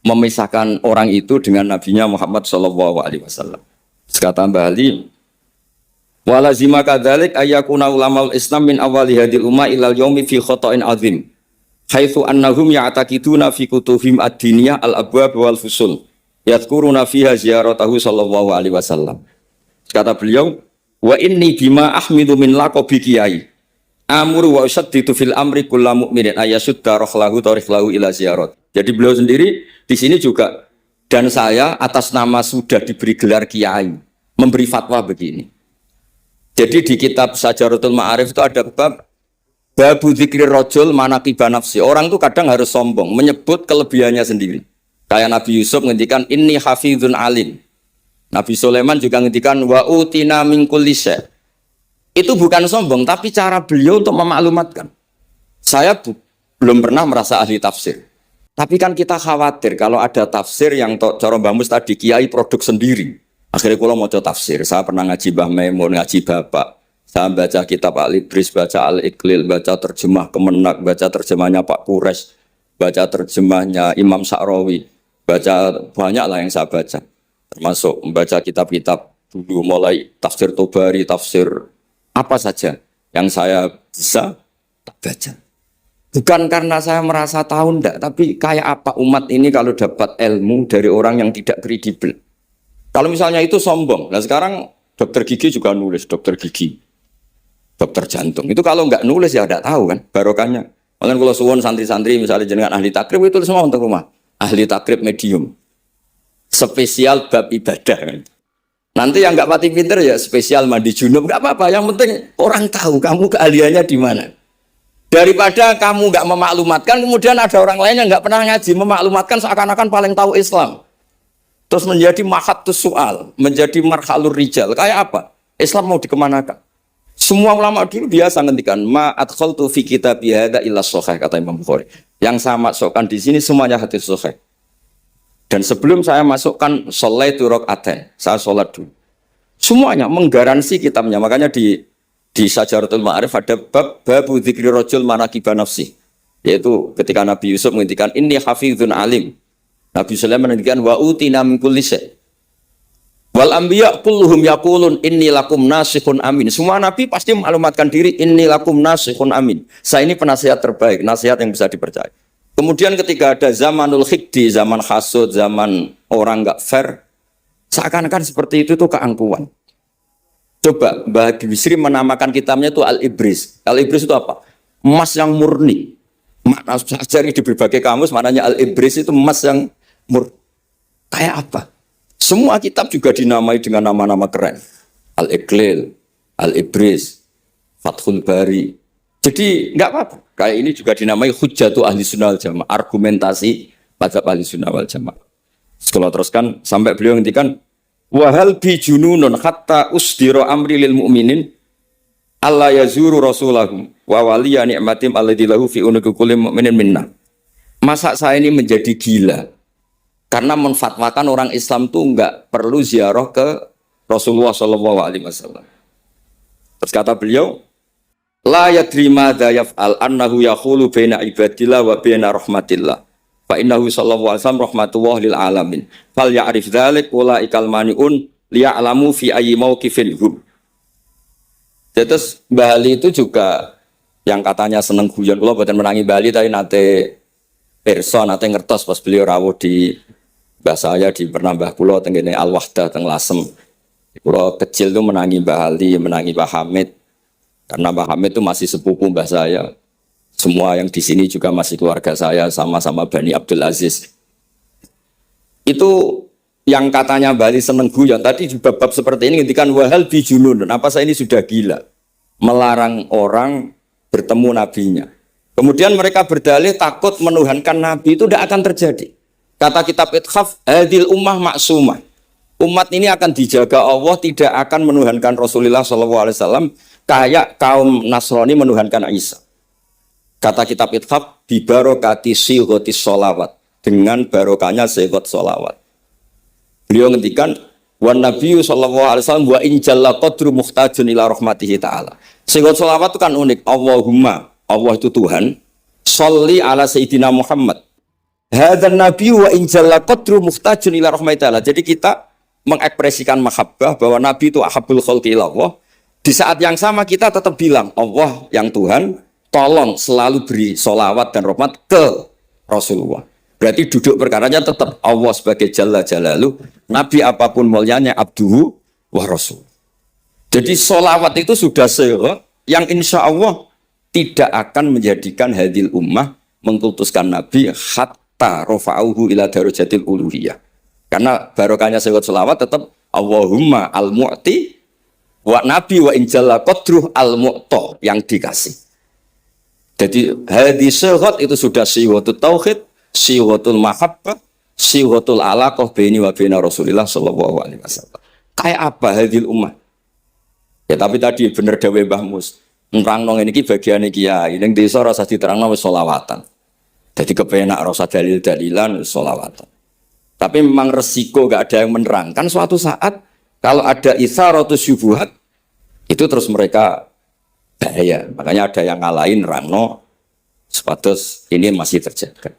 memisahkan orang itu dengan nabinya Muhammad sallallahu alaihi wasallam. Kata Mbah Ali, walazima kadzalik ayyakuna ulamaul Islam min awali hadil umma ilal yaumi fi khata'in azim. Haitsu annahum ya'taqiduna fi kutubihim ad-diniyah al-abwab wal fusul. Yadhkuruna fiha ziyaratahu sallallahu alaihi wasallam. Kata beliau, wa inni bima ahmidu min laqabi kiai. Amru wa usaddidu fil amri kullu mu'minin ayasudda rahlahu tariklahu ila ziyarat. Jadi beliau sendiri di sini juga dan saya atas nama sudah diberi gelar kiai memberi fatwa begini. Jadi di kitab Sajaratul Ma'arif itu ada bab babu dzikri rajul manaqiba nafsi. Orang tuh kadang harus sombong, menyebut kelebihannya sendiri. Kayak Nabi Yusuf ngendikan inni hafizun alim. Nabi Sulaiman juga ngendikan wa utina min kulli syai'. Itu bukan sombong, tapi cara beliau untuk memaklumatkan. Saya belum pernah merasa ahli tafsir. Tapi kan kita khawatir kalau ada tafsir yang cara Mbah Mus tadi kiai produk sendiri. Akhirnya kalau mau tafsir, saya pernah ngaji Mbah Maimun, ngaji Bapak. Saya baca kitab Al-Ibris, baca Al-Iqlil, baca terjemah Kemenak, baca terjemahnya Pak Kures, baca terjemahnya Imam Sa'rawi, baca banyak lah yang saya baca. Termasuk membaca kitab-kitab dulu mulai tafsir Tobari, tafsir apa saja yang saya bisa baca. Bukan karena saya merasa tahu enggak, tapi kayak apa umat ini kalau dapat ilmu dari orang yang tidak kredibel. Kalau misalnya itu sombong, nah sekarang dokter gigi juga nulis, dokter gigi, dokter jantung. Itu kalau nggak nulis ya nggak tahu kan barokahnya. Makanya kalau suwon santri-santri misalnya jenengan ahli takrib itu tulis semua untuk rumah. Ahli takrib medium, spesial bab ibadah kan. Nanti yang nggak pati pinter ya spesial mandi junub, nggak apa-apa. Yang penting orang tahu kamu keahliannya di mana. Daripada kamu nggak memaklumatkan, kemudian ada orang lain yang nggak pernah ngaji memaklumatkan seakan-akan paling tahu Islam. Terus menjadi mahatus soal, menjadi marhalur rijal. Kayak apa? Islam mau dikemanakan? Semua ulama dulu biasa ngendikan ma adkhaltu fi kitabi hadza illa sahih, kata Imam Bukhari. Yang saya masukkan di sini semuanya hadis sahih. Dan sebelum saya masukkan sholaitu rakaatain, saya sholat dulu. Semuanya menggaransi kitabnya. Makanya di Sajaratul Ma'arif ada bab babu dzikri rajul manaqiba nafsi. Yaitu ketika Nabi Yusuf menghentikan inni hafizun alim. Nabi Sulaiman menghentikan wa utina min kulli syai'. Wal anbiya kulluhum yaqulun inni lakum nasikhun amin. Semua nabi pasti maklumatkan diri inni lakum nasikhun amin. Saya ini penasihat terbaik, nasihat yang bisa dipercaya. Kemudian ketika ada zamanul khiddi, zaman hasud, zaman orang enggak fair, seakan-akan seperti itu tuh keangkuhan. Coba Mbah Bisri menamakan kitabnya itu Al-Ibris. Al-Ibris itu apa? Emas yang murni. Makna cari di berbagai kamus maknanya Al-Ibris itu emas yang kayak apa? Semua kitab juga dinamai dengan nama-nama keren. Al-Iqlil, Al-Ibris, Fathul Bari. Jadi enggak apa-apa. Kayak ini juga dinamai Hujjatu Ahli Sunnah wal Jamaah, argumentasi mazhab Ahli Sunnah wal Jamaah. Sekolah teruskan sampai beliau ngendikan wa hal bi jununun hatta usdira amri lil mu'minin alla yazuru rasulahum wa waliya ni'matim alladzi lahu fi unuqi kulli mu'minin minna. Masa saya ini menjadi gila karena menfatwakan orang Islam tuh enggak perlu ziarah ke Rasulullah sallallahu alaihi wasallam. Terus kata beliau, la yadri madza yaf'al annahu yaqulu baina ibadillah wa baina rahmatillah. Fa innahu sallallahu alaihi wasallam rahmatullah lil alamin. Fal ya'rif dzalik ulaikal maniun liya'lamu fi ayyi mauqifin hum. Terus Bali itu juga yang katanya seneng guyon, kula boten menangi Bali tapi nate pirsa nate ngertos pas beliau rawuh di mbah saya di Pernambah kula teng kene Al-Wahdah teng Lasem. Kula kecil tuh menangi Bali, menangi Mbah Hamid. Karena Mbah Hamid itu masih sepupu mbah saya. Semua yang di sini juga masih keluarga saya, sama-sama Bani Abdul Aziz. Itu yang katanya Bali seneng guyon. Tadi di bab-bab seperti ini ngendikan wahal bijunun. Apa saya ini sudah gila? Melarang orang bertemu nabinya. Kemudian mereka berdalih takut menuhankan nabi itu tidak akan terjadi. Kata kitab Ithaf, hadil ummah maksumah. Umat ini akan dijaga Allah, tidak akan menuhankan Rasulullah SAW kayak kaum Nasrani menuhankan Isa. Kata kitab Ithaf, bibarokati sighotis sholawat, dengan barokahnya sighot sholawat. Beliau ngendikan, wan Nabi SAW wa injalla qadru muhtajun ila rahmatihi ta'ala. Sighot sholawat itu kan unik. Allahumma, Allah itu Tuhan, sholli ala Sayyidina Muhammad. Hadan Nabi wa injalla qadru muhtajun ila rahmatihi ta'ala. Jadi kita mengekspresikan mahabbah bahwa Nabi itu ahabbul khalqi ilallah. Di saat yang sama kita tetap bilang Allah yang Tuhan, tolong selalu beri sholawat dan rahmat ke Rasulullah. Berarti duduk perkaranya tetap Allah sebagai Jalla Jalaluh, Nabi apapun mulianya abduhu wa rasul. Jadi sholawat itu sudah sirah yang insya Allah tidak akan menjadikan hadil ummah mengkultuskan Nabi hatta rofa'uhu ila darajatil uluhiyah. Karena barokahnya sehingga sholawat tetap Allahumma al-mu'ti wa nabi wa injalla qadruh al-mu'ta yang dikasih. Jadi hadis syighot itu sudah syighotul tauhid, syighotul mahabbah, syighotul alaqah baini wa baina Rasulillah sallallahu alaihi wasallam. Kayak apa hadil ummah? Ya tapi tadi bener dawe Mbah Mus. Nerangno ngene iki bagiane kiai, ning desa rasa diterangno wis sholawatan. Jadi kepenak rasa dalil-dalilan sholawatan. Tapi memang resiko gak ada yang menerangkan suatu saat kalau ada isaratus syubuhat itu terus mereka bahaya. Makanya ada yang ngalahin rano sepatus ini masih terjaga.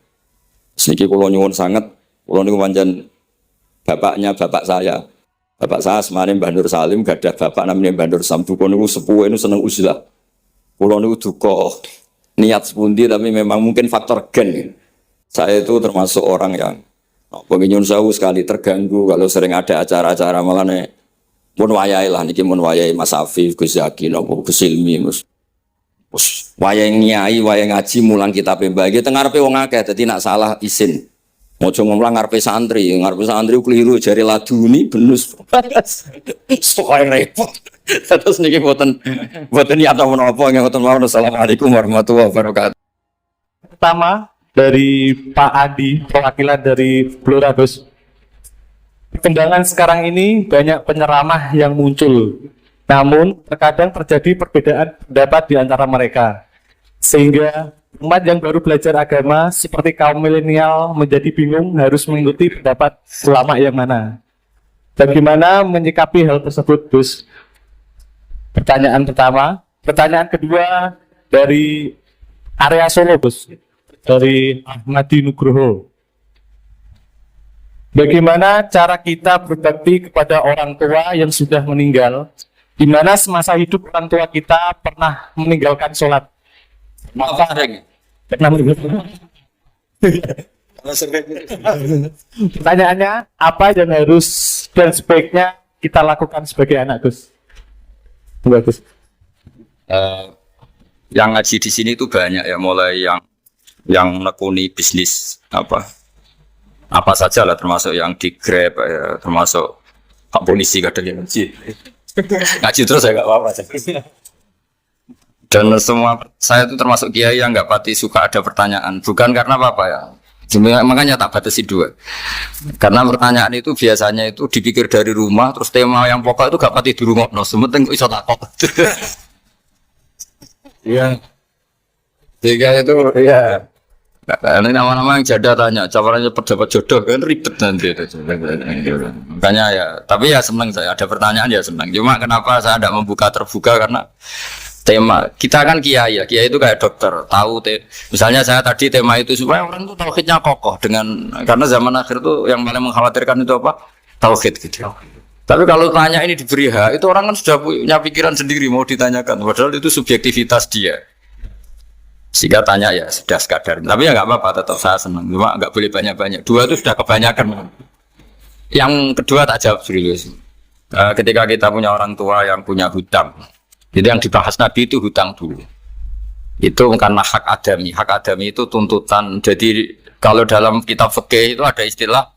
Sedikit kalau nyuwun sangat, kalau niku pancen bapaknya bapak saya. Bapak saya semarin Mbah Nur Salim gak ada bapak namanya Mbah Nur Samdu. Kalau niku sepuh itu seneng uzlah. Kalau niku duka niat sepundi tapi memang mungkin faktor gen. Saya itu termasuk orang yang pengen sawu sekali terganggu kalau sering ada acara-acara malah nih mun wayai lah niki mun wayai Mas Afif, Gus Yakin, Gus Ilmi, Mus wayai nyai, wayai ngaji mulang kitab bagi tengah ngarepe wong akeh dadi nak salah izin. Mojo ngomong ngarepe santri keliru jari laduni benus. Soale repot. Terus niki boten niat menapa ngoten mawon. Assalamualaikum warahmatullahi wabarakatuh. Pertama dari Pak Adi, perwakilan dari Blora Gus. Perkembangan sekarang ini banyak penyeramah yang muncul, namun terkadang terjadi perbedaan pendapat di antara mereka, sehingga umat yang baru belajar agama seperti kaum milenial menjadi bingung harus mengikuti pendapat ulama yang mana. Bagaimana menyikapi hal tersebut, Gus? Pertanyaan pertama. Pertanyaan kedua dari area Solo, Gus. Dari Ahmadi Nugroho. Bagaimana cara kita berbakti kepada orang tua yang sudah meninggal, di mana semasa hidup orang tua kita pernah meninggalkan sholat? Pernah meninggalkan. Pertanyaannya, apa yang harus dan sebaiknya kita lakukan sebagai anak, Gus? Bagus. Yang ngaji di sini itu banyak ya, mulai yang nekuni bisnis apa saja lah, termasuk yang di Grab ya, termasuk Pak Polisi kadang yang ngaji terus ya nggak apa-apa. Dan semua saya itu termasuk kiai yang nggak pati suka ada pertanyaan, bukan karena apa ya, makanya tak batasi dua. Karena pertanyaan itu biasanya itu dipikir dari rumah, terus tema yang pokok itu gak pati di rumah, no sementing iso takok. Iya. Tiga itu ya. Nah, ini nama-nama yang jada tanya, caranya pejabat jodoh kan ribet nanti itu. Makanya ya, tapi ya senang saya ada pertanyaan ya senang. Cuma kenapa saya tidak membuka terbuka karena tema kita kan kiai ya, kiai itu kayak dokter tahu misalnya saya tadi tema itu supaya orang itu tauhidnya kokoh dengan karena zaman akhir itu yang paling mengkhawatirkan itu apa tauhid gitu. Tapi kalau tanya ini diberi hak itu orang kan sudah punya pikiran sendiri mau ditanyakan, padahal itu subjektivitas dia. Sehingga tanya ya sudah sekadar. Tapi ya nggak apa-apa, tetap saya senang. Cuma nggak boleh banyak-banyak. Dua itu sudah kebanyakan. Yang kedua tak jawab serius. Ketika kita punya orang tua yang punya hutang, jadi yang dibahas Nabi itu hutang dulu. Itu karena hak adami. Hak adami itu tuntutan. Jadi kalau dalam kitab fikih itu ada istilah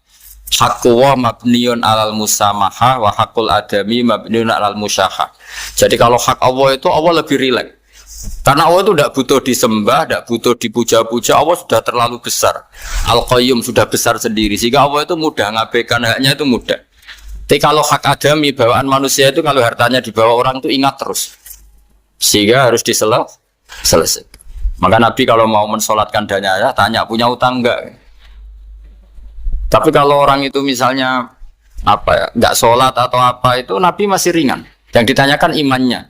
hakwa mabniun alal musamaha wa hakul adami mabniun alal musyaha. Jadi kalau hak Allah itu Allah lebih rileks. Karena Allah itu tidak butuh disembah, tidak butuh dipuja-puja. Allah sudah terlalu besar. Al-Qayyum sudah besar sendiri, sehingga Allah itu mudah ngabaikan haknya itu mudah. Tapi kalau hak adami, bawaan manusia itu kalau hartanya dibawa orang itu ingat terus. Sehingga harus selesai. Maka Nabi kalau mau mensolatkan dananya, tanya punya utang enggak? Tapi kalau orang itu misalnya apa ya, enggak sholat atau apa itu Nabi masih ringan. Yang ditanyakan imannya.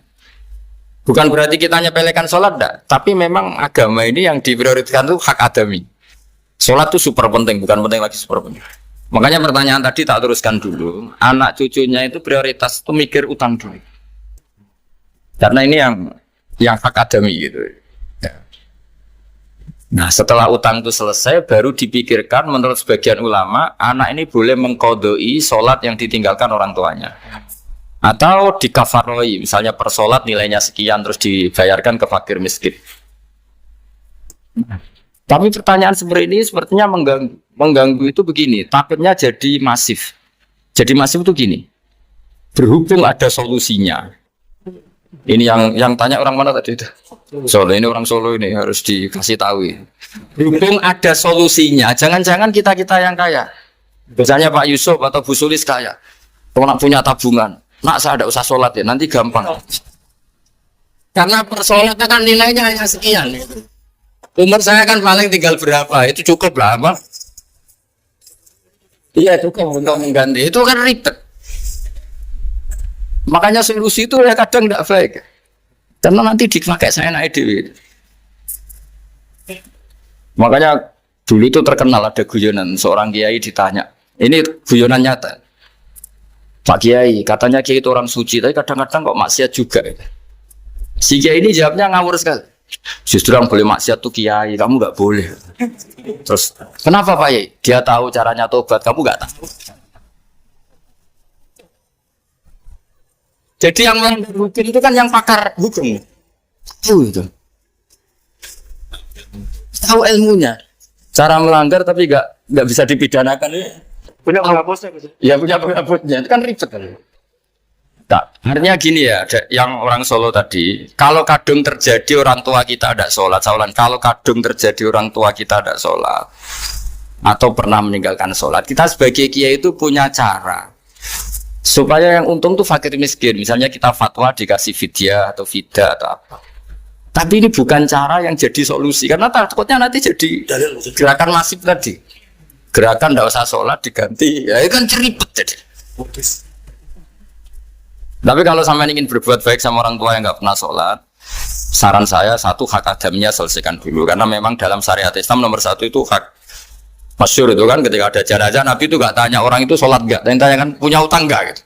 Bukan berarti kita nyepelekan sholat enggak, tapi memang agama ini yang diprioritaskan itu hak adami. Sholat itu super penting, bukan penting lagi super penting. Makanya pertanyaan tadi tak teruskan dulu. Anak cucunya itu prioritas itu mikir utang dulu. Karena ini yang hak adami gitu. Ya. Nah setelah utang itu selesai, baru dipikirkan menurut sebagian ulama, anak ini boleh mengkodoi sholat yang ditinggalkan orang tuanya. Atau dikafaroi, misalnya per sholat nilainya sekian, terus dibayarkan ke fakir miskin. Tapi pertanyaan seperti ini sepertinya mengganggu itu begini, takutnya jadi masif. Jadi masif itu gini, berhubung ada solusinya. Ini yang tanya orang mana tadi itu? Solo, ini orang Solo ini harus dikasih tahu. Berhubung ada solusinya, jangan-jangan kita yang kaya. Misalnya Pak Yusuf atau Bu Sulis kaya. Kalau nak punya tabungan, nak saya ada usah sholat ya, nanti gampang. Karena persoalannya kan nilainya hanya sekian. Umur saya kan paling tinggal berapa, itu cukup lah apa? Iya cukup untuk mengganti, itu kan ribet. Makanya solusi itu ya kadang tidak baik. Karena nanti dipakai saya naik dewi. Makanya dulu itu terkenal ada guyonan, seorang kiai ditanya, ini guyonan nyata. Pak Kiai, katanya Kiai itu orang suci, tapi kadang-kadang kok maksiat juga. Si Kiai ini jawabnya ngawur sekali. Justru yang boleh maksiat tuh Kiai, kamu nggak boleh. Terus kenapa Pak Yai? Dia tahu caranya tobat, kamu nggak tahu. Jadi yang hukum itu kan yang pakar hukum. Tahu itu. Tahu ilmunya. Cara melanggar tapi nggak bisa dipidanakan. Punya penghapusnya. Ya punya penghapusnya. Itu kan ribet kan. Nah, artinya gini ya, yang orang Solo tadi, kalau kadung terjadi orang tua kita ada sholat, kalau kadung terjadi orang tua kita ada sholat, atau pernah meninggalkan sholat, kita sebagai kiai itu punya cara, supaya yang untung tuh fakir miskin, misalnya kita fatwa dikasih fidyah atau fida atau apa. Tapi ini bukan cara yang jadi solusi, karena takutnya nanti jadi gerakan masif tadi. Gerakan tidak usah sholat diganti, ya itu kan ribet jadi. Tapi kalau sampai ingin berbuat baik sama orang tua yang nggak pernah sholat, saran saya satu hak adamnya selesaikan dulu, karena memang dalam syariat Islam nomor satu itu hak masyhur itu kan, ketika ada jenazah Nabi itu nggak tanya orang itu sholat nggak, dan tanya kan punya utang nggak gitu.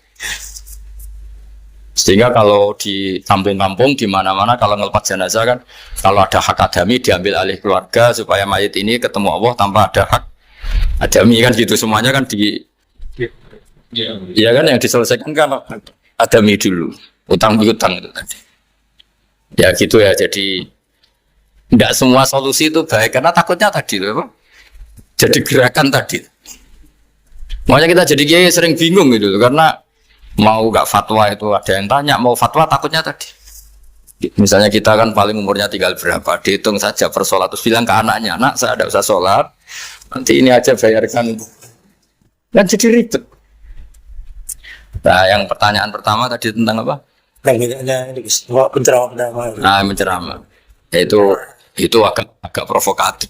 Sehingga kalau di kampung-kampung di mana-mana kalau ngelepas jenazah kan, kalau ada hak adami diambil alih keluarga supaya mayit ini ketemu Allah tanpa ada hak adami kan gitu, semuanya kan ya kan yang diselesaikan kan adami dulu, utang piutang itu tadi. Ya gitu ya, jadi tidak semua solusi itu baik karena takutnya tadi loh, jadi gerakan tadi. Makanya kita jadi kiai sering bingung gitu karena mau nggak fatwa itu ada yang tanya, mau fatwa takutnya tadi. Misalnya kita kan paling umurnya tinggal berapa, dihitung saja per sholat, terus bilang ke anaknya, nak saya ada usah sholat, nanti ini aja bayarkan, dan jadi ribet. Nah, yang pertanyaan pertama tadi tentang apa? Penceramah pertama. Nah, menceramah. Itu agak provokatif.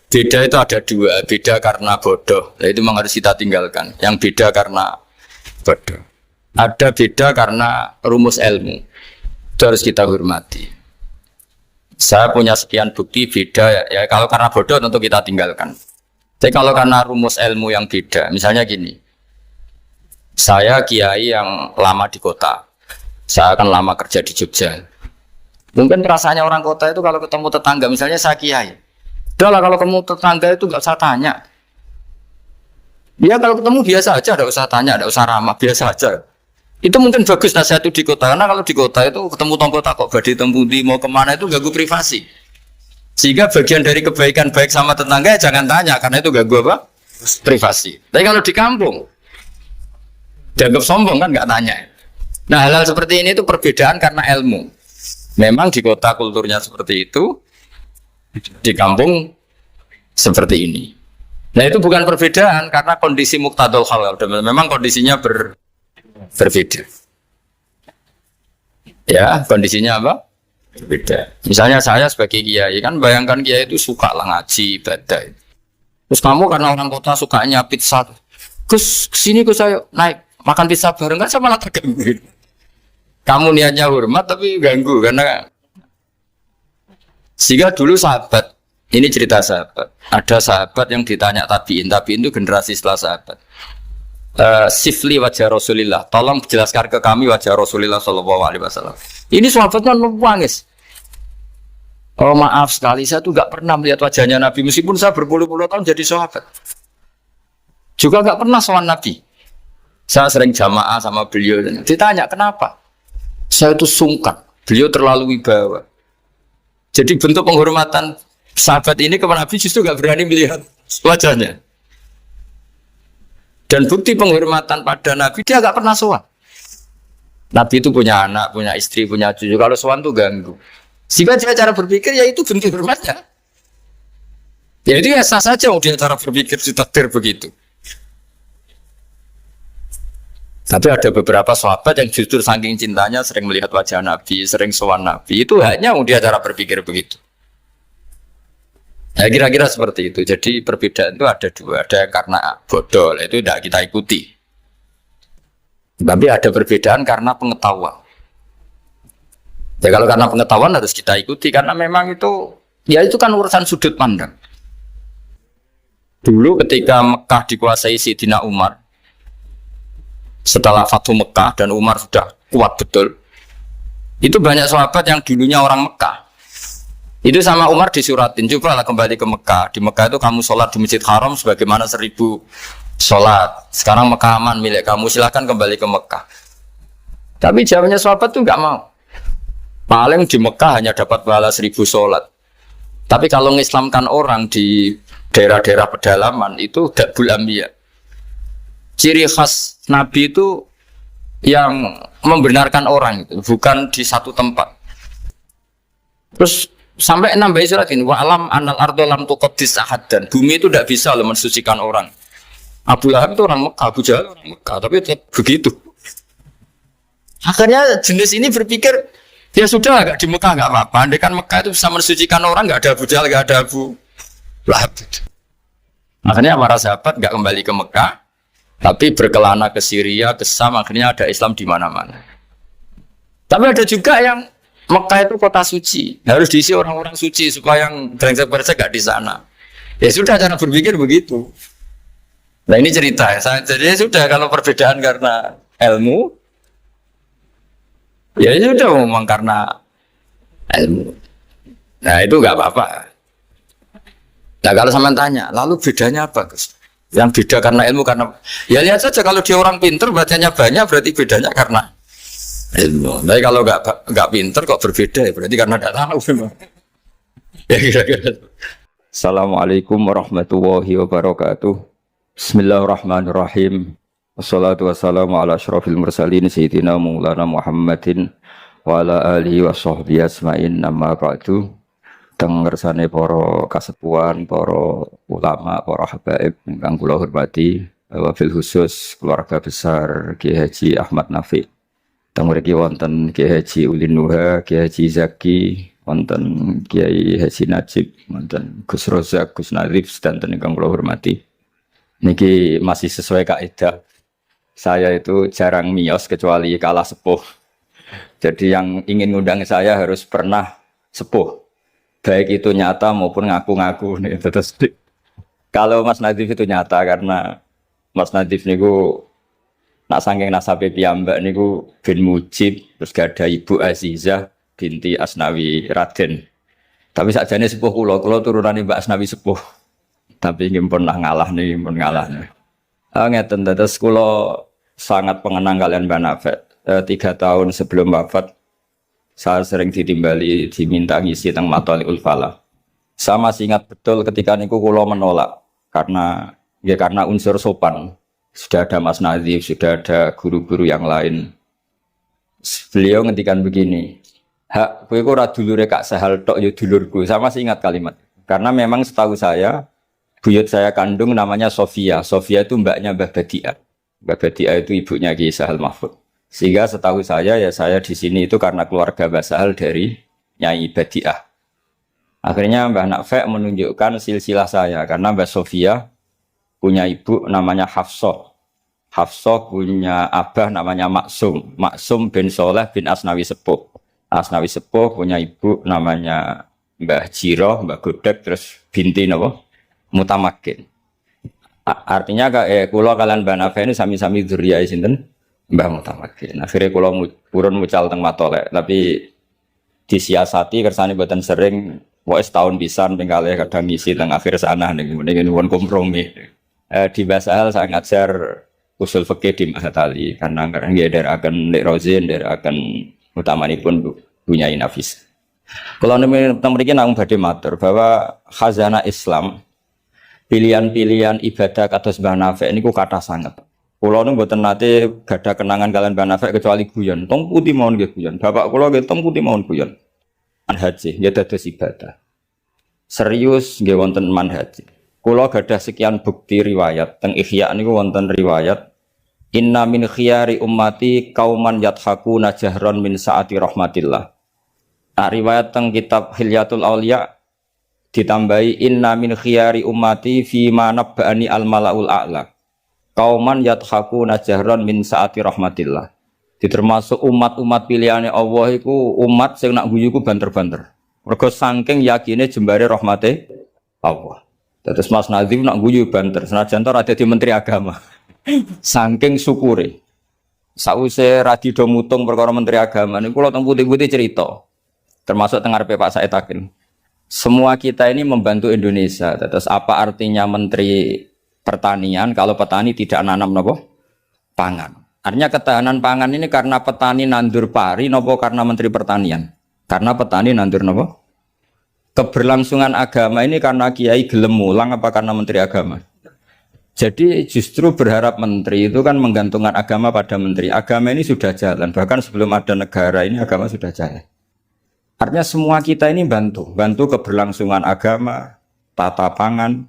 Beda itu ada dua, beda karena bodoh. Nah, itu memang harus kita tinggalkan. Yang beda karena bodoh. Ada beda karena rumus ilmu. Itu harus kita hormati. Saya punya sekian bukti beda ya kalau karena bodoh tentu kita tinggalkan. Tapi kalau karena rumus ilmu yang beda, misalnya gini, saya kiai yang lama di kota, saya akan lama kerja di Jogja. Mungkin rasanya orang kota itu kalau ketemu tetangga, misalnya saya kiai, udahlah kalau ketemu tetangga itu nggak usah tanya. Ya kalau ketemu biasa aja, nggak usah tanya, nggak usah ramah, biasa aja. Itu mungkin bagus nasihat itu di kota, karena kalau di kota itu ketemu tonggo takok badhe tempundi mau kemana itu ganggu privasi. Sehingga bagian dari kebaikan baik sama tetangga ya jangan tanya, karena itu ganggu apa? Privasi. Tapi kalau di kampung, dianggap sombong kan nggak tanya. Nah hal-hal seperti ini itu perbedaan karena ilmu. Memang di kota kulturnya seperti itu, di kampung seperti ini. Nah itu bukan perbedaan karena kondisi muktadul hal. Memang kondisinya berbeda. Ya, kondisinya apa? Berbeda. Misalnya saya sebagai kiai kan bayangkan kiai itu suka lah ngaji, ibadah. Terus kamu karena orang kota sukanya pizza. Gus kesini Gus saya naik makan pizza bareng kan sama malah terganggu. Kamu niatnya hormat tapi ganggu karena sehingga dulu sahabat, ini cerita sahabat. Ada sahabat yang ditanya tabiin itu generasi setelah sahabat. Sifli wajah Rasulillah, tolong jelaskan ke kami wajah Rasulillah Shallallahu Alaihi Wasallam. Ini sahabatnya nangis. Oh maaf sekali, saya tuh nggak pernah melihat wajahnya Nabi meskipun saya berpuluh-puluh tahun jadi sahabat. Juga nggak pernah soal Nabi. Saya sering jamaah sama beliau. Ditanya kenapa? Saya itu sungkan. Beliau terlalu wibawa. Jadi bentuk penghormatan sahabat ini kepada Nabi justru gak berani melihat wajahnya. Dan bukti penghormatan pada Nabi dia gak pernah sowan. Nabi itu punya anak, punya istri, punya cucu. Kalau sowan tuh ganggu. Sehingga dia cara berpikir ya itu bentuk hormatnya. Ya itu ya sah saja dia cara berpikir ditakdir begitu. Tapi ada beberapa sahabat yang justru saking cintanya sering melihat wajah Nabi, sering sowan Nabi. Itu hanya dia cara berpikir begitu. Ya kira-kira seperti itu. Jadi perbedaan itu ada dua. Ada yang karena bodoh, itu tidak kita ikuti. Tapi ada perbedaan karena pengetahuan. Ya kalau karena pengetahuan harus kita ikuti. Karena memang itu, ya itu kan urusan sudut pandang. Dulu ketika Mekah dikuasai Sayyidina Umar, setelah Fathu Mekah dan Umar sudah kuat betul, itu banyak sahabat yang dulunya orang Mekah. Itu sama Umar disuratin, cobalah kembali ke Mekah. Di Mekah itu kamu sholat di Masjid Haram sebagaimana 1000 sholat. Sekarang Mekah aman milik kamu, silahkan kembali ke Mekah. Tapi jawabnya sahabat tuh nggak mau. Paling di Mekah hanya dapat pahala 1000 sholat. Tapi kalau mengislamkan orang di daerah-daerah pedalaman itu dakbul ambiya. Ciri khas Nabi itu yang membenarkan orang itu, bukan di satu tempat. Terus sampai nambahin surat ini, wa alam anal ardo lam tuqaddis ahad, dan bumi itu tidak bisa loh mensucikan orang. Abu Lahab itu orang Mekah, Abu Jahal orang Mekah, tapi begitu. Akhirnya jenis ini berpikir, ya sudah agak di Mekah nggak apa-apa. Andai kan Mekah itu bisa mensucikan orang, nggak ada Abu Jahal, nggak ada Abu Lahab. Akhirnya para sahabat nggak kembali ke Mekah, tapi berkelana ke Syria, ke Sam, akhirnya ada Islam di mana-mana. Tapi ada juga yang Mekah itu kota suci, harus diisi orang-orang suci supaya yang brengsek-brengsek gak di sana. Ya sudah cara berpikir begitu. Nah ini cerita ya. Jadi ya sudah kalau perbedaan karena ilmu, ya sudah memang karena ilmu. Nah itu nggak apa-apa. Nah kalau sampean tanya, lalu bedanya apa, Gus? Yang beda karena ilmu karena ya lihat saja kalau dia orang pinter bacanya banyak berarti bedanya karena ilmu. Tapi kalau nggak pinter kok berbeda ya berarti karena tidak tahu memang. Ya kira-kira. Assalamualaikum warahmatullahi wabarakatuh. Bismillahirrahmanirrahim. Wassalatu wassalamu ala asyrafil mursalin sayyidina Maulana Muhammadin wa ala alihi wa sahbihi asma'in amma ba'du. Tengersane para kasepuhan, para ulama, para habaib ingkang kula hormati, wabil khusus keluarga besar Kiai Haji Ahmad Nafi. Teng mriki wonten Kiai Haji Ulin Nuha, Kiai Haji Zaki, wonten Kiai Haji Najib, wonten Gus Rozak, Gus Narif sedanten ingkang kula hormati. Niki masih sesuai kaidah. Saya itu jarang miyos kecuali kalah sepuh. Jadi yang ingin ngundang saya harus pernah sepuh. Baik itu nyata maupun ngaku-ngaku nih. Terus kalau Mas Nadif itu nyata karena Mas Nadif niku nak saking nasabe piyambak niku bin Mujib, terus gak ada Ibu Azizah binti Asnawi Raden. Tapi sakjane sepuh kula turunane Mbak Asnawi sepuh. Tapi ingin pernah ngalah nih, pun ngalah nih. Ngeten terus kula sangat pengenang kalian Mbak Nafet. 3 tahun sebelum wafat saya sering ditimbali diminta ngisi teng Mathalul Falah. Saya masih ingat betul ketika niku kula menolak karena unsur sopan. Sudah ada Mas Nadif, sudah ada guru-guru yang lain. Beliau ngendikan begini, "Hak kowe ora dulure Kak Sahal tok ya dulurku." Saya masih ingat kalimat. Karena memang setahu saya Buyut saya kandung namanya Sofia. Sofia itu mbaknya Mbah Badiah. Mbah Badiah itu ibunya Ki Sahal Mahfud. Sehingga setahu saya ya saya di sini itu karena keluarga Mbah Sahal dari Nyai Badiah. Akhirnya Mbah Nafek menunjukkan silsilah saya karena Mbah Sofia punya ibu namanya Hafsah. Hafsah punya abah namanya Maksum. Maksum bin Soleh bin Asnawi Sepuh. Asnawi Sepuh punya ibu namanya Mbah Jiroh, Mbah Godek, terus binti napa? Mutamakin. Artinya kula kalian Mbah Nafek ini sami-sami dzurriyahe sinten? Mbah Mutamakin. Akhirnya kula purun mucal teng Matolek, tapi disiasati kersane mboten sering. Wes tahun pisan ping kalih kadang ngisi teng akhir sana ning nuwun kompromi. Di Basal saya ngajar usul fikih di Mahat Ali karena nggih akan Lek Rozin akan utamanipun punya Nafis. Kalau teng mriki nang badhe matur bahwa khazanah Islam pilihan-pilihan ibadah kados Mbah Nafek niku kathah sanget. Kula nu mboten nate gadah kenangan kalian Mbah Nafek kecuali guyon. Tong putih mawon nggih guyon. Bapak kula nggih tong putih mawon guyon. Manhaji ya dados ibadah. Serius nggih wonten manhaji. Kula gadah sekian bukti riwayat teng Ihya niku wonten riwayat inna min khiyari ummati kauman yathakuna jahron min saati rahmatillah. Nah, riwayat teng kitab Hilyatul Auliya ditambahi inna min khiyari ummati fi ma nabba'ani al malaul a'la. Kauman yathakuna jahron min saati rahmatillah. Termasuk umat-umat pilihannya Allah itu umat sing nak guyu ku banter-banter. Mergo saking yakine jembare rahmate Allah. Terus Mas Nazim nak guyu banter, senajan to ada di Menteri Agama. Saking syukure. Sause radi do mutung perkara Menteri Agama niku kula teng putih-putih cerita. Termasuk teng ngarepe Pak Said Akil. Semua kita ini membantu Indonesia. Terus apa artinya Menteri Pertanian kalau petani tidak nanam napa? Pangan. Artinya ketahanan pangan ini karena petani nandur pari nopo karena Menteri Pertanian. Karena petani nandur nopo. Keberlangsungan agama ini karena kiai gelem mulang apa karena Menteri Agama. Jadi justru berharap menteri itu kan menggantungkan agama pada menteri. Agama ini sudah jalan. Bahkan sebelum ada negara ini agama sudah jalan. Artinya semua kita ini bantu keberlangsungan agama, tata pangan,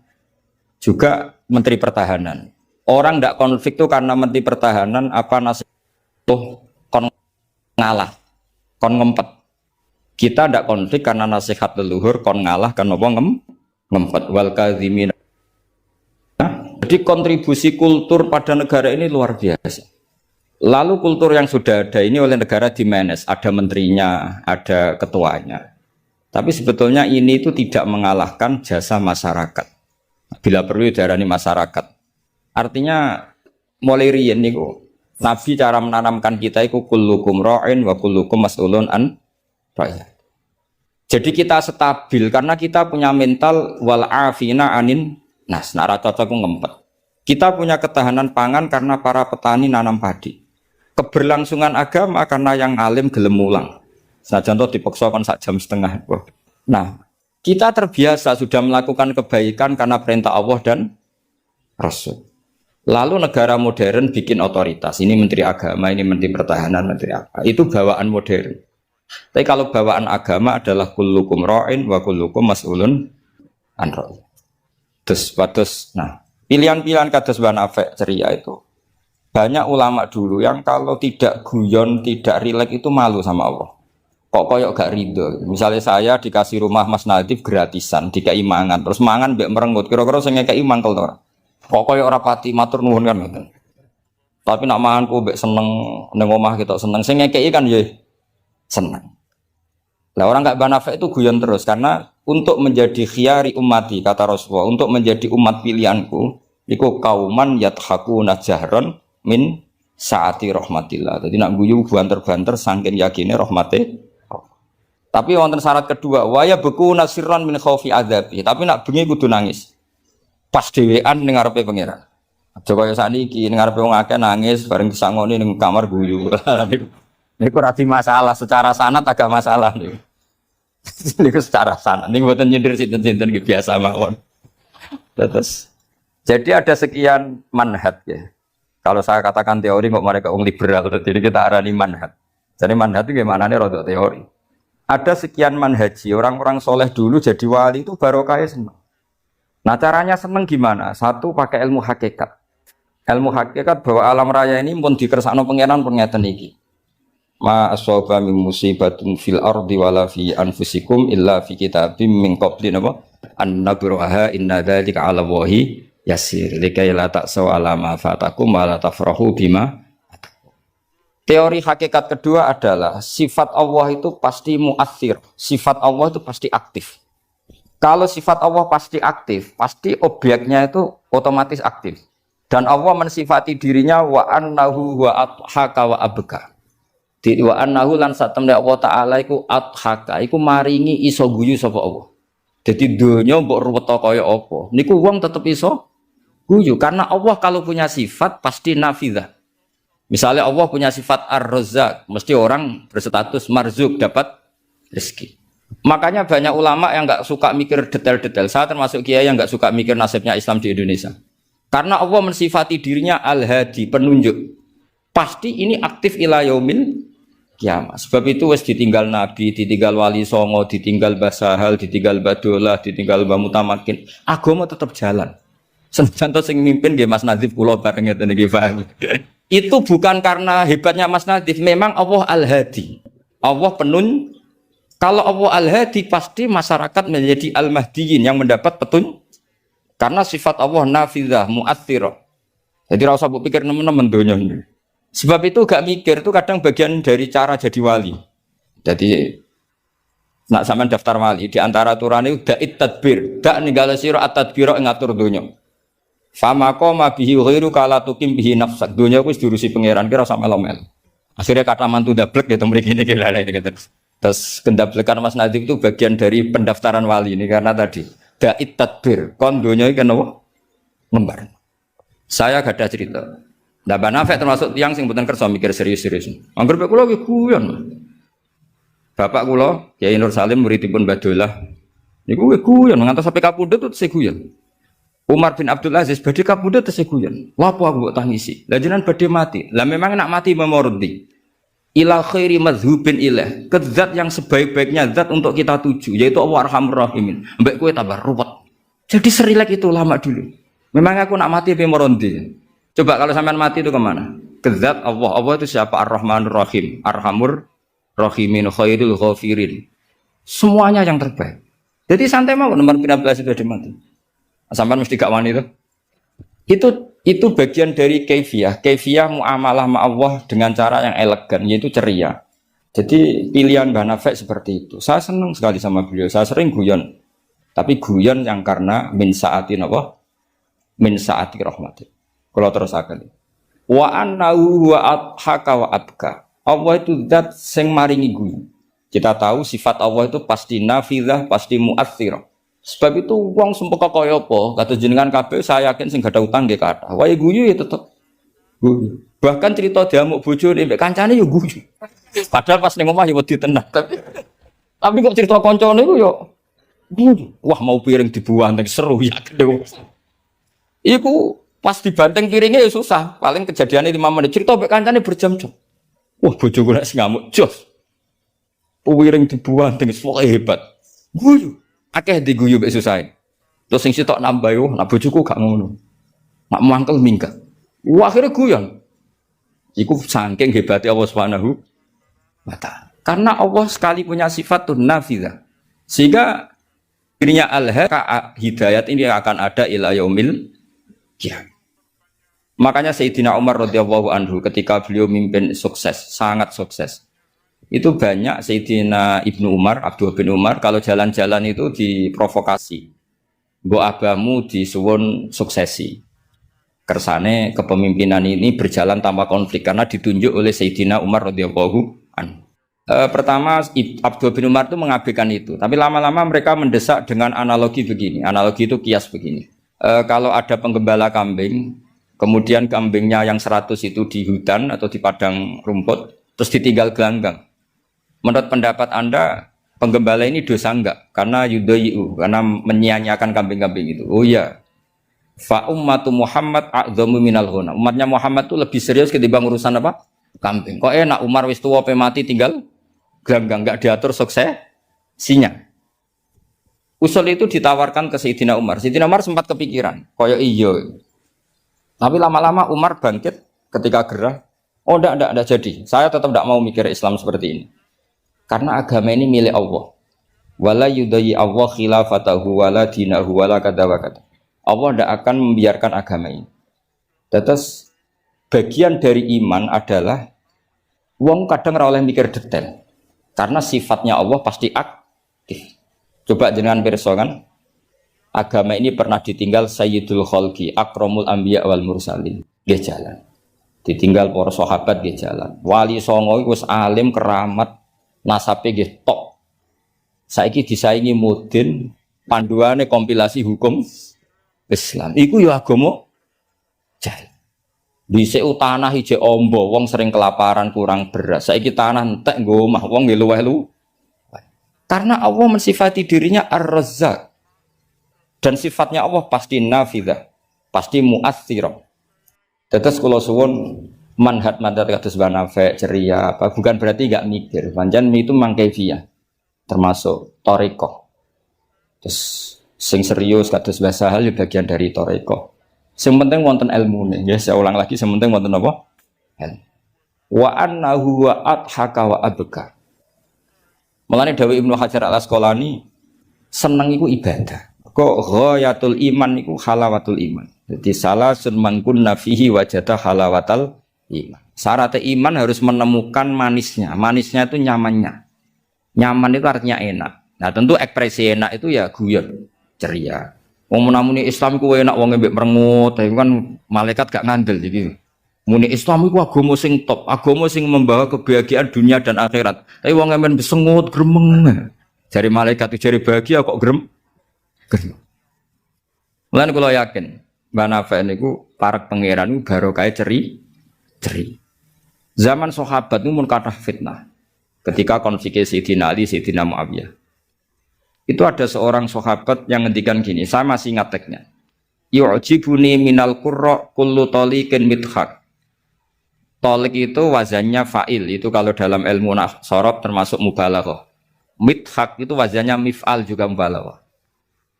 juga Menteri Pertahanan. Orang tidak konflik itu karena Menteri Pertahanan apa nasihat tuh kon ngalah, kon ngempet. Kita tidak konflik karena nasihat leluhur kon ngalah kan apa ngempet wal kadzimin. Jadi kontribusi kultur pada negara ini luar biasa. Lalu kultur yang sudah ada ini oleh negara dimanage, ada menterinya, ada ketuanya. Tapi sebetulnya ini itu tidak mengalahkan jasa masyarakat. Bila perlu diarani masyarakat. Artinya mulai riyen niku Nabi cara menanamkan kita iku kullukum ra'in wa kullukum mas'ulun an ra'iyah. Jadi kita stabil karena kita punya mental wal afina anin nas nara cocok ngempet. Kita punya ketahanan pangan karena para petani nanam padi. Keberlangsungan agama karena yang alim gelem mulang. Saja contoh dipaksa kon sak jam setengah. Nah, kita terbiasa sudah melakukan kebaikan karena perintah Allah dan Rasul. Lalu negara modern bikin otoritas. Ini Menteri Agama, ini Menteri Pertahanan, Menteri apa. Itu bawaan modern. Tapi kalau bawaan agama adalah kullukum ra'in wa kullukum mas'ulun an ra'iyah. Terus, nah, pilihan-pilihan kados Mbah Nafek ceria itu. Banyak ulama dulu yang kalau tidak guyon, tidak rileks itu malu sama Allah. Kok koyok gak ridho. Misalnya saya dikasih rumah Mas Nadif gratisan, dikai mangan, terus mangan mbek merengut. Kira-kira sing ngekeki mangkel to ora? Kok koyok ora pati matur nuwun kan ngoten. Tapi nak manganku mbek seneng ning omah kita seneng, sing ngekeki kan ya seneng. Lah orang gak Mbah Nafek itu guyon terus karena untuk menjadi khiyari ummati kata Rasulullah, untuk menjadi umat pilihanku, iku kauman yathakuna jahron min saati rahmatillah. Jadi nak guyu banter-banter saking yakine rahmate. Tapi wonten syarat kedua, waya beku nasirran min khaufi adzabi. Tapi nak bengi kudu nangis. Pas dhewean ning ngarepe pangeran. Aja kaya sakniki ning ngarepe wong akeh nangis bareng disangoni ning kamar guyu. Niku ora masalah, secara sanad agak masalah niku. Niku secara sanad. Niku mboten nyindir sinten-sinten iki biasa mawon. Terus jadi ada sekian manhaj ya. Kalau saya katakan teori kok mereka wong liberal, jadi kita arani manhaj. Jadi manhaj itu gimana nih rodok teori. Ada sekian manhaji, orang-orang soleh dulu jadi wali itu barokahnya senang. Nah caranya seneng gimana? Satu pakai ilmu hakikat. Ilmu hakikat bahwa alam raya ini pun dikersakno pangeran pengeten iki. Ma asaba min musibatin fil ardi wala fi anfusikum illa fi kitabim min qabli napa an nabraha inna dzalika 'ala Allahi yasir likai la ta'saw 'ala ma fatakum wa la tafrahu bima. Teori hakikat kedua adalah sifat Allah itu pasti muathir, sifat Allah itu pasti aktif. Kalau sifat Allah pasti aktif, pasti objeknya itu otomatis aktif. Dan Allah mensifati dirinya wa annahu wa adhaka wa abka. Di wa annahu lan satemne Allah taala iku adhaka, iku maringi iso guyu sapa Allah. Jadi donya mbok ruweta kaya apa, niku wong tetep iso guyu karena Allah kalau punya sifat pasti nafidzah. Misalnya Allah punya sifat ar-razzaq, mesti orang berstatus marzuk dapat rezeki. Makanya banyak ulama yang enggak suka mikir detail-detail. Saya termasuk kiai yang enggak suka mikir nasibnya Islam di Indonesia. Karena Allah mensifati dirinya al-hadi, penunjuk. Pasti ini aktif ila yaumil kiamat. Sebab itu wis ditinggal Nabi, ditinggal Wali Songo, ditinggal Mbah Sahal, ditinggal Mbah Dolah, ditinggal Mbah Mutamakin. Agama tetap jalan. Contoh sing mimpin nggih Mas Nadif kula bareng ngeten iki paham. Itu bukan karena hebatnya Mas Nadif, memang Allah Al-Hadi. Allah kalau Allah Al-Hadi pasti masyarakat menjadi Al-Mahdiyin yang mendapat petunjuk. Karena sifat Allah nafidzah, mu'athirah. Jadi rasa pikir teman-teman donya ini. Sebab itu gak mikir itu kadang bagian dari cara jadi wali. Jadi nak sampean daftar wali di antara aturan itu da'it tadbir, dak ninggala sira at-tadbira ing ngatur donya. Fama qoma bihi ghairu kala tukim bihi nafsak. Donya wis diurusi pangeran kira sama melo-melo. Akhirnya kata mantu dablek ya mriki niki lha terus kendablekan Mas Nadif itu bagian dari pendaftaran wali ini karena tadi da'it tadbir kon donya iki napa ngembar. Saya gak ada cerita. Nah, Mbak Nafek termasuk tiang sing mboten kersa mikir serius-serius. Angger pek kula ki guyon. Bapak kula Kyai Nur Salim muridipun Mbah Dolah. Niku guyon ngantos sampai kapundhut terus guyon. Umar bin Abdul Aziz badhe kapundhut terus guyon. Lha apa aku mbok tangisi? Lah jenengan badhe mati. Lah memang nak mati memordi. Ila khairi madhubin ilah. Ke zat yang sebaik-baiknya zat untuk kita tuju yaitu Allah Arhamur Rahimin. Mbek kowe tambah ruwet. Jadi serilek itu lama dulu. Memang aku nak mati memordi. Coba kalau sampean mati itu kemana? Ke zat Allah. Allah itu siapa? Ar-Rahmanur Rahim, Arhamur Rahimin, Khairul Ghafirin. Semuanya yang terbaik. Jadi santai mau nomor 15 itu ada mati. Sampean mesti gak wani itu. Itu bagian dari kaifiyah muamalah sama Allah dengan cara yang elegan yaitu ceria. Jadi pilihan Mbah Nafek seperti itu. Saya senang sekali sama beliau. Saya sering guyon. Tapi guyon yang karena min sa'atin apa? Min sa'ati rahmati. Kalau terus akan. Wa annahu wa adhaka wa abka. Allah itu zat sing maringi guyu. Kita tahu sifat Allah itu pasti nafidzah, pasti mu'athirah. Sebab itu wong sumpah kaya apa? Kata jenengan kabeh saya yakin sing gak ada utang nggih kathah. Wae guyu ya tetep guyu. Bahkan cerita diamuk bojone mbek kancane ya guyu. Padahal pas ning omah ya wedi tenan. Tapi kok cerita kancane iku ya guyu. Wah mau piring dibuang seru ya. Iku pas dibanteng piringnya ya susah. Paling kejadiannya 5 menit. Cerita mbek kancane berjam-jam. Wah bojoku nek ngamuk jos. Piring dibuang pokoke hebat. Guyu. Akeh diguyu mbek susahe. Terus sing sitok nambah yo, nak bojoku gak ngono. Nak mangkel minggat. Wah akhirnya guyon. Iku saking hebatnya Allah Subhanahu wa ta'ala. Karena Allah sekali punya sifat nafidzah. Sehingga dirinya al-haq hidayat ini akan ada ila yaumil qiyamah. Makanya Sayyidina Umar radhiyallahu anhu ketika beliau mimpin sukses, sangat sukses. Itu banyak Sayyidina Ibnu Umar, Abdullah bin Umar kalau jalan-jalan itu diprovokasi. Mbok abamu disuwun suksesi. Kersane kepemimpinan ini berjalan tanpa konflik karena ditunjuk oleh Sayyidina Umar radhiyallahu anhu. Pertama Abdullah bin Umar itu mengabaikan itu, tapi lama-lama mereka mendesak dengan analogi begini. Analogi itu kias begini. Kalau ada penggembala kambing, kemudian kambingnya yang 100 itu di hutan atau di padang rumput, terus ditinggal gelanggang. Menurut pendapat Anda, penggembala ini dosa enggak? Karena yudhayu, karena menyia-nyiakan kambing-kambing itu. Oh iya. Fa ummatu Muhammad a'dhamu minal ghunam. Umatnya Muhammad itu lebih serius ketimbang urusan apa? Kambing. Kok enak Umar wis tuwa pe mati tinggal gelanggang enggak diatur suksesinya. Usul itu ditawarkan ke Sayyidina Umar. Sayyidina Umar sempat kepikiran, koyo iyo. Tapi lama-lama Umar bangkit ketika gerah. Oh enggak jadi. Saya tetap tidak mau mikir Islam seperti ini. Karena agama ini milik Allah. Wala yudayi Allah khilafatahu wala dinahu wala kada wa kada. Allah tidak akan membiarkan agama ini. Terus bagian dari iman adalah wong kadang ora oleh mikir detail. Karena sifatnya Allah pasti aktif. Coba jenengan pirsa kan, agama ini pernah ditinggal Sayyidul Khalqi, Akramul Anbiya wal Mursalin, nggih jalan. Ditinggal para sahabat nggih jalan. Wali songo iku wis alim keramat, nasabe nggih tok. Saiki disaingi mudin, panduane kompilasi hukum Islam. Iku ya agama jalan. Dhisik tanah ije ombo, wong sering kelaparan kurang beras. Saiki tanah entek nggo omah, wong nggih luweh-luweh. Karena Allah mensifati dirinya Ar-Razzaq. Dan sifatnya Allah pasti nafidah, pasti mu'athirah. Tetes kula suwun manhat kados banafe ceria apa bukan berarti enggak mikir. Pancen itu mangkaifiyah. Termasuk thariqah. Terus sing serius kados bahasa hal bagian dari thariqah. Sing penting wonten ilmune. Ya saya ulang lagi sing penting wonten apa? Ilmu. Wa annahu wa adhaka wa abka. Mulane dawuh Ibnu Hajar Al-Asqalani seneng iku ibadah. Kok ghayatul iman iku halawatul iman. Jadi salasun man kunna fihi wajada halawatal iman. Syarat iman harus menemukan manisnya. Manisnya itu nyamannya. Nyaman itu artinya enak. Nah, tentu ekspresi enak itu ya guyon, ceria. Wong menamuni Islam ku enak wong mbek merengut, tapi kan malaikat gak ngandel jadi. Muni Islam itu agama sing top, agama sing membawa kebahagiaan dunia dan akhirat. Tapi wong men besengut gremeng. Jari malaikat itu jari bahagia kok gremeng. Mulane kula yakin, Mbak Nafa niku para pangeran niku barokah ceri. Zaman sahabat niku mun kathah fitnah. Ketika konflik Sayyidina Ali, Sayyidina Muawiyah. Itu ada seorang sahabat yang ngendikan gini, saya masih ingat teksnya. Yu'jibuni minal qurra kullu taliqin midhaq. Tolik itu wazannya fa'il, itu kalau dalam ilmu sorob termasuk mubalaghah. Midhaq itu wazannya mif'al juga mubalaghah.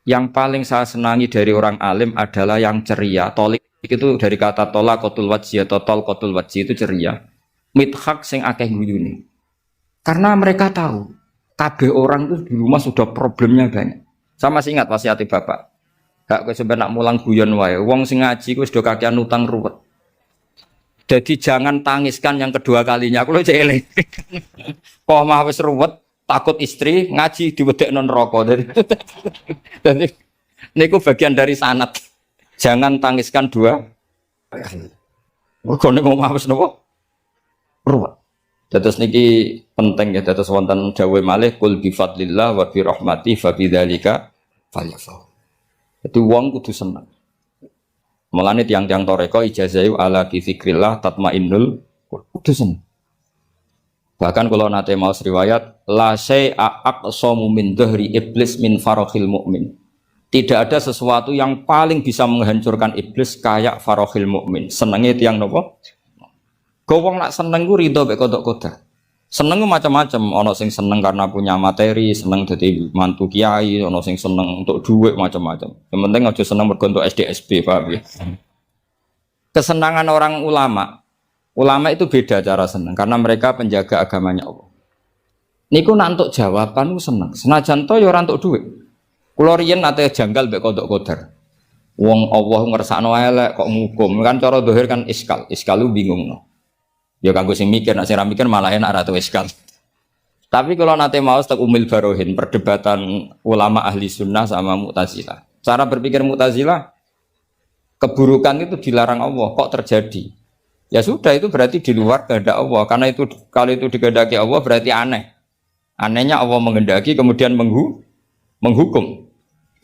Yang paling saya senangi dari orang alim adalah yang ceria. Tolik itu dari kata tolaqatul wajhi atau tolqatul wajhi itu ceria. Midhaq sing akeh guyune. Karena mereka tahu kabeh orang itu di rumah sudah problemnya banyak. Saya masih ingat wasiat bapak. Gak kowe sampe nak mulang guyon wae. Wong sing ngaji kuwi sudah kakean utang ruwet. Jadi jangan tangiskan yang kedua kalinya. Aku lho cek eling. Kok mah wis ruwet, takut istri ngaji diwedekno neraka. Jadi niku bagian dari sanad. Jangan tangiskan dua kali. Mergo nek omah wis napa? Ruwet. Dados niki penting ya, dados wonten dawuh malih kul bi fadlillah wa bi rahmati fa bidzalika falyafrahu. Jadi wong kudu seneng. Mulane tiang-tiang toreko ijazahu ala bi dzikrillah tatmainnul kudu seneng. Bahkan kalau nate mau riwayat la syai'a aqsamu min dhahri iblis min farahil mukmin. Tidak ada sesuatu yang paling bisa menghancurkan iblis kayak farahil mukmin. Senenge tiang nopo? Wong nak seneng ku rido mek kodok-kodok. Seneng ku macam-macam, ana sing seneng karena punya materi, seneng dadi mantu kiai, ana sing seneng untuk duit macam-macam. Yang penting aja seneng mergo untuk SDSB, paham ya. Kesenangan orang ulama itu beda cara seneng karena mereka penjaga agamanya Allah. Niku nak entuk jawaban ku seneng. Senajan to ya ora entuk duit. Kula riyen nate janggal mek kodok-kodok. Wong Allah ngersakno elek kok ngukum, kan cara zahir kan iskal lu bingungno. Ya kanggo sing mikir, nek sing ra mikir malah enak ra iskal. Tapi kalau nate mau tak umil barohin perdebatan ulama ahli sunnah sama Mu'tazilah. Cara berpikir Mu'tazilah, keburukan itu dilarang Allah, kok terjadi? Ya sudah, itu berarti di luar kehendak Allah. Karena itu kalau itu dikehendaki Allah berarti aneh. Anehnya Allah menghendaki kemudian menghukum.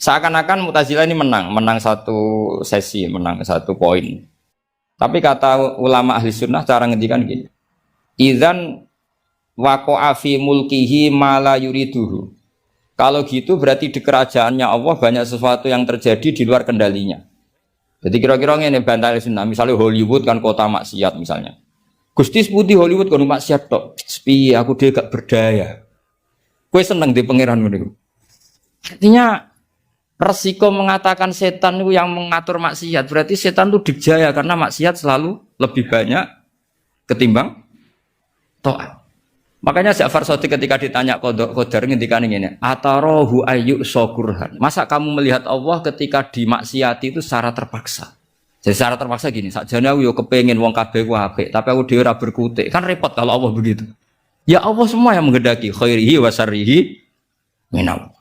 Seakan-akan Mu'tazilah ini menang satu sesi, menang satu poin. Tapi kata ulama ahli sunnah cara ngendikan gini. Idzan waqa'a fi mulkihi ma la yuriduhu. Kalau gitu berarti di kerajaannya Allah banyak sesuatu yang terjadi di luar kendalinya. Jadi kira-kira ngene bantal sunnah, misalnya Hollywood kan kota maksiat misalnya. Gusti putih Hollywood kan maksiat tok. Sepi aku dia gak berdaya. Kowe seneng di pangeran ngono iku. Artinya resiko mengatakan setan itu yang mengatur maksiat, berarti setan itu dijaya karena maksiat selalu lebih banyak ketimbang taat. Makanya Ja'far Shadiq ketika ditanya Qadar ngendikan ini, atarohu ayyuk sokurhan. Masa kamu melihat Allah ketika dimaksiati itu secara terpaksa? Jadi secara terpaksa gini, sakjane aku yo kepengin wong kabeh ku apik, tapi aku dhewe ora berkutik. Kan repot kalau Allah begitu. Ya Allah semua yang menghendaki khairihi wa syarrihi minallah.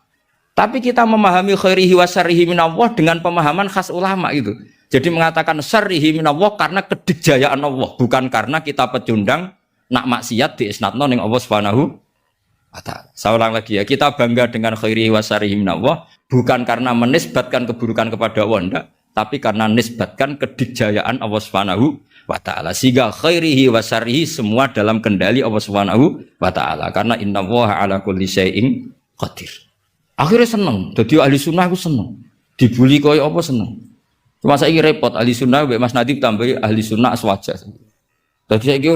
Tapi kita memahami khairihi wa syarrihi minallah dengan pemahaman khas ulama itu. Jadi mengatakan syarrihi minallah karena kedikjayaan Allah, bukan karena kita pecundang nak maksiat diisnadno ning Allah Subhanahu wa taala. Saya ulang lagi ya, kita bangga dengan khairihi wa syarrihi minallah bukan karena menisbatkan keburukan kepada Allah enggak, tapi karena nisbatkan kedikjayaan Allah Subhanahu wa taala. Sehingga khairihi wa syarrihi semua dalam kendali Allah Subhanahu wa taala. Karena innallaha ala kulli syai'in qadir. Akhirnya seneng, dadi ahli sunnah aku seneng. Dibuli koyo apa seneng. Cuma saiki repot ahli sunnah mbek Mas Nadib tambah ahli sunnah aswaja. Dadi saiki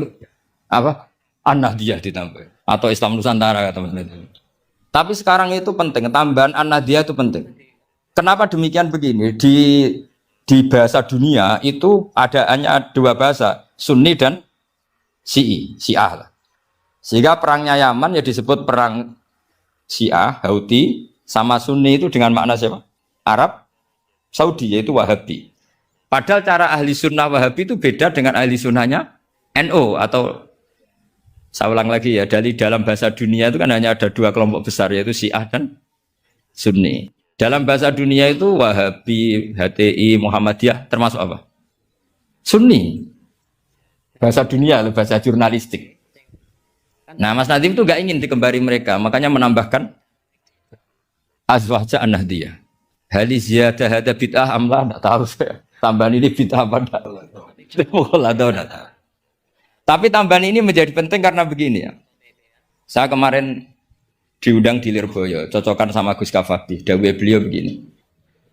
apa? An-Nahdiyah ditambah atau Islam Nusantara kata Mas Nadib. Tapi sekarang itu penting, tambahan An-Nahdiyah itu penting. Kenapa demikian begini? Di bahasa dunia itu hanya dua bahasa, Sunni dan Syiah lah. Sehingga perangnya Yaman ya disebut perang Syiah, Houthi, sama Sunni itu dengan makna siapa? Arab, Saudi, yaitu Wahabi. Padahal cara ahli sunnah Wahabi itu beda dengan ahli sunnahnya NU atau saya ulang lagi ya, dari dalam bahasa dunia itu kan hanya ada dua kelompok besar yaitu Syiah dan Sunni. Dalam bahasa dunia itu Wahabi, HTI, Muhammadiyah termasuk apa? Sunni. Bahasa dunia, bahasa jurnalistik. Nah, Mas Nadim itu gak ingin dikembari mereka, makanya menambahkan azwajah an-nahdiyah. Hali ziyadah hada bid'ah amlah, enggak tahu saya. Tambahan ini bid'ah apa enggak? Tapi tambahan ini menjadi penting karena begini ya. Saya kemarin diundang di Lirboyo, cocokan sama Gus Kafabi. Dawuh beliau begini.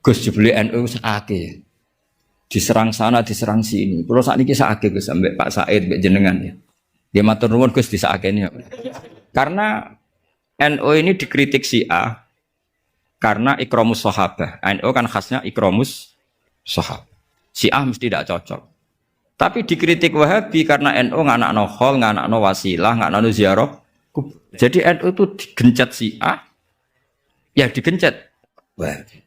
Gus jebule NU sakake. Diserang sana, diserang sini. Kulo sakniki sakake Gus sampai Pak Said mbek jenengan ya. Dia matur nuwun Gus disakeni. Karena NU ini dikritik Syiah karena ikramus sahabah. NU kan khasnya ikramus sahabah. Syiah mesti tidak cocok. Tapi dikritik Wahabi karena NU nganakno khol, nganakno wasilah, nganakno ziarah. Jadi NU itu digencet Syiah, ya digencet Wahabi.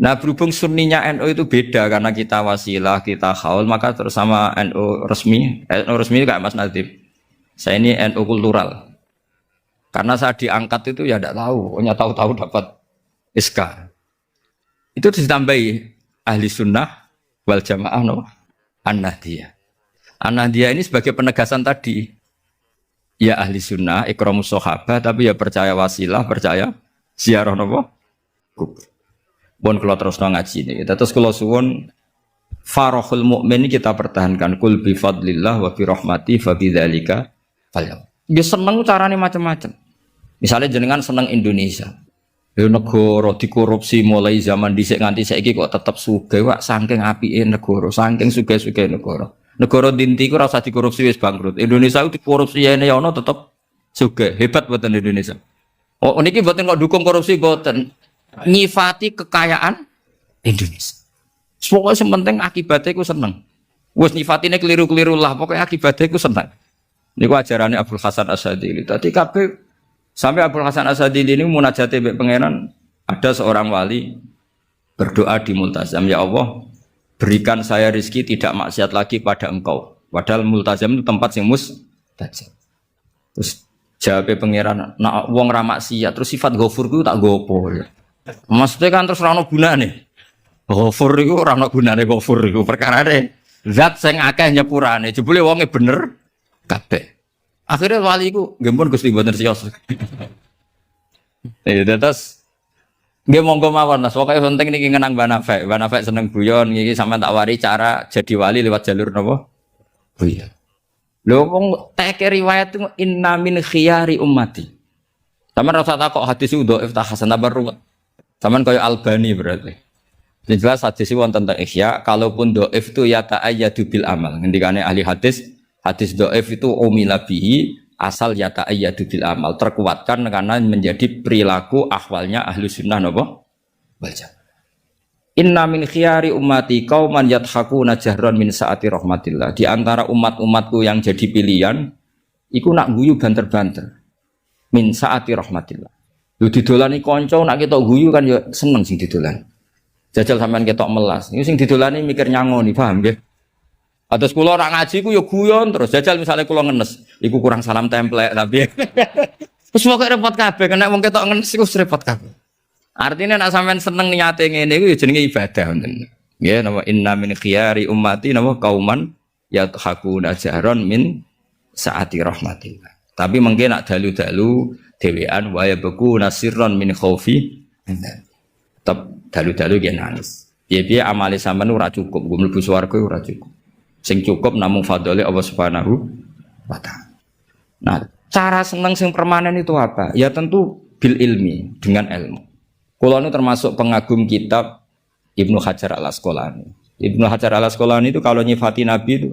Nah berhubung sunninya NU itu beda karena kita wasilah, kita khaul, maka terus sama NU resmi kayak Mas Nadib. Saya ini NU kultural. Karena saya diangkat itu ya tidak tahu, hanya tahu-tahu dapat SK. Itu ditambahi ahli sunnah wal jamaah no an-nahdiyah. An-nahdiyah ini sebagai penegasan tadi. Ya ahli sunnah, ikramus sahabah, tapi ya percaya wasilah, percaya ziarah nopo kubur. Bon kalau terus ngaji ini, terus kalau suwun farahul mukmin ini kita pertahankan kul bi fadlillah wa bi rahmati fa bidzalika falyam. Dia seneng carane macam-macam. Misalnya jenengan seneng Indonesia. Ya negara dikorupsi mulai zaman dhisik nganti saiki kok tetep sugih wak saking apike negara, saking sugih-sugih negara. Negara dinti ku ora usah dikorupsi wis bangkrut. Indonesia itu dikorupsi ene ya ono tetep sugih. Hebat buatan Indonesia. Oh niki mboten kok dukung korupsi mboten. Nyifati kekayaan Indonesia. Pokoknya sementing akibatnya ku seneng. Wes nyifatine keliru-keliru lah, pokoknya akibatnya ku seneng. Niku ajarannya Abdul Hasan Asyadili. Tadi kabeh sampai Abdul Hasan Asyadili ini munajate mbek pangeran, ada seorang wali berdoa di multazam, ya Allah, berikan saya rezeki tidak maksiat lagi pada engkau. Padahal multazam itu tempat yang mustajab. Terus jawab pangeran, nak wong ra maksiat, terus sifat ghafur ku tak gopo ya. Maksudnya kan terus ora ono gunane. Ghafur iku ora ono gunane ghafur iku perkarane zat sing akeh nyepurane. Jebule wonge bener kabeh. Akhirnya wali iku nggih pun Gusti mboten siyos. Terus nggih monggo mawon Mas, pokoke penting niki ngenang Banafek. Banafek seneng guyon iki sampean tak wari cara jadi wali lewat jalur napa? Guyon. Lho wong teke riwayat itu inna min khiyari ummati. Sampeyan rasa takok hadis itu dhaif ta hasan ta ruwet. Sampeyan kaya Albani berarti. Yang jelas hadis itu wonten tentang Ihya, kalaupun dhaif itu ya ta'ayyadu bil amal. Ngendikane ahli hadis, hadis dhaif itu umila bihi asal yata ayyadu bil amal, terkuatkan karena menjadi perilaku ahwalnya ahlu sunnah napa wal jamaah. Inna min khiyari ummati qauman yadhakuna jahran min saati rahmatillah. Di antara umat-umatku yang jadi pilihan iku nak guyu banter-banter min saati rahmatillah. Lu didolani kanca nak ketok guyu kan ya seneng sing didolani. Jajal sampean ketok melas. Iku sing didolani mikir nyangoni, paham nggih? Atus kula ora ngaji ku ya guyon terus. Jajal misalnya kula ngenes, iku kurang salam templek tapi terus pokoke repot kabeh kena wong ketok ngenes iku repot kabeh. Artinya nak sampean seneng niate ngene iku ya jenenge ibadah ngoten. Nggih napa inna min khiyari ummati napa kauman yadhakuna jahran min saati rahmatillah. Tapi mungkin nak dalu-dalu dhewean wa yabku nasirron min khaufi. Tetep dalu-dalu ki nangis. Piye-piye amale sampean ora cukup, nggo mlebu swarga ora cukup. Sing cukup namung fadhole Allah Subhanahu wa taala. Nah, cara seneng sing permanen itu apa? Ya tentu bil ilmi, dengan ilmu. Kulo ini termasuk pengagum kitab Ibnu Hajar al-Asqalani. Ibnu Hajar al-Asqalani itu kalau nyifati Nabi itu,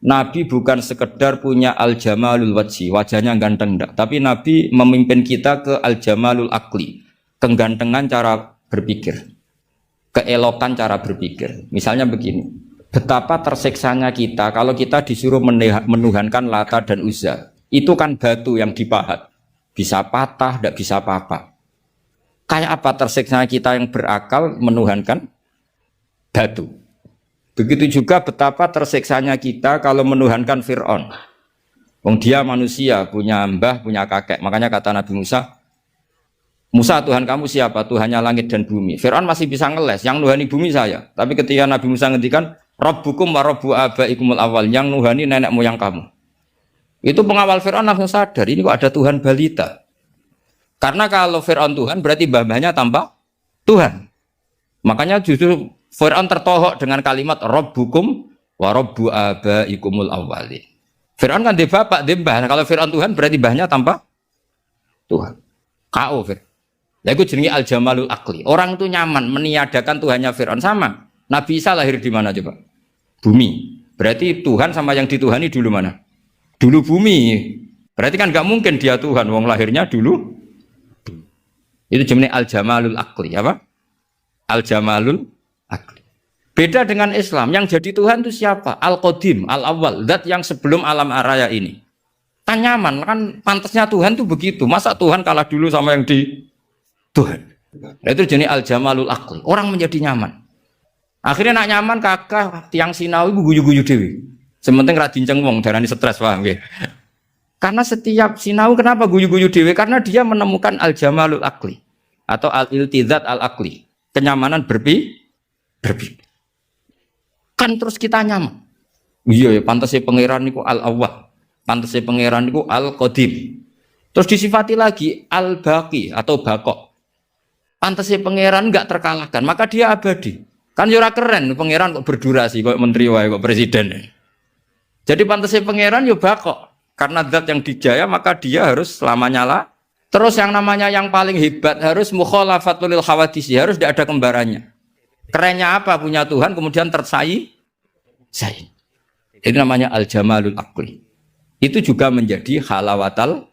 Nabi bukan sekedar punya al-jamalul wajhi, wajahnya ganteng enggak, tapi Nabi memimpin kita ke al-jamalul akli, kegantengan cara berpikir, keelokan cara berpikir. Misalnya begini, betapa tersiksanya kita kalau kita disuruh menuhankan Lata dan Uzza. Itu kan batu yang dipahat, bisa patah, tidak bisa apa-apa. Kayak apa tersiksanya kita yang berakal menuhankan batu. Begitu juga betapa tersiksanya kita kalau menuhankan Fir'aun. Wong dia manusia, punya mbah, punya kakek. Makanya kata Nabi Musa, Musa Tuhan kamu siapa? Tuhannya langit dan bumi. Fir'aun masih bisa ngeles, yang nuhani bumi saya. Tapi ketika Nabi Musa ngendikan, Rabbukum wa Rabbu abaikumul awal, yang nuhani nenek moyang kamu. Itu pengawal Fir'aun langsung sadar, ini kok ada Tuhan balita. Karena kalau Fir'aun Tuhan berarti mbah-mbahnya tanpa Tuhan. Makanya justru Fir'aun tertohok dengan kalimat Rabbukum wa Rabbu abaikumul awwalin. Fir'aun kan dia bapak, dia mbah. Nah, kalau Fir'aun Tuhan berarti mbahnya tanpa Tuhan. K.O. Fir'aun. Nah, itu jenenge al-jamalul akli. Orang itu nyaman meniadakan Tuhannya Fir'aun sama. Nabi Isa lahir di mana coba? Bumi. Berarti Tuhan sama yang dituhani dulu mana? Dulu bumi. Berarti kan nggak mungkin dia Tuhan. Wong lahirnya dulu. Itu jenenge al-jamalul akli, apa? Al-jamalul akli. Beda dengan Islam, yang jadi Tuhan itu siapa? Al-Qadim, Al-Awwal, zat yang sebelum alam raya ini. Kan nyaman, kan pantasnya Tuhan itu begitu. Masa Tuhan kalah dulu sama yang di Tuhan? Nah, itu jenenge al-jamalul akli. Orang menjadi nyaman. Akhirnya nak nyaman kakak tiang sinau ibu guyu-guyu dewi. Sementing ra dinceng wong darani stres, paham nggih? Karena setiap sinau kenapa guyu-guyu dewe? Karena dia menemukan al-jamalul akli atau al-iltizat al-akli, kenyamanan berpikir. Kan terus kita nyaman. Iya ya, pantasnya pangeran niku al-awwal, pantasnya pangeran niku al-qadim. Terus disifati lagi al-baqi atau baqo. Pantasnya pangeran enggak terkalahkan, maka dia abadi. Kan yo ora keren pangeran kok berdurasi kok menteri wae kok presiden. Jadi pantasnya pangeran yo baqo. Karena zat yang dijaya maka dia harus selamanya lah. Terus yang namanya yang paling hebat harus mukhalafatul lil hawadisi, harus tidak ada kembarannya. Kerennya apa? Punya Tuhan kemudian tersaing. Itu namanya al-jamalul akli. Itu juga menjadi halawatal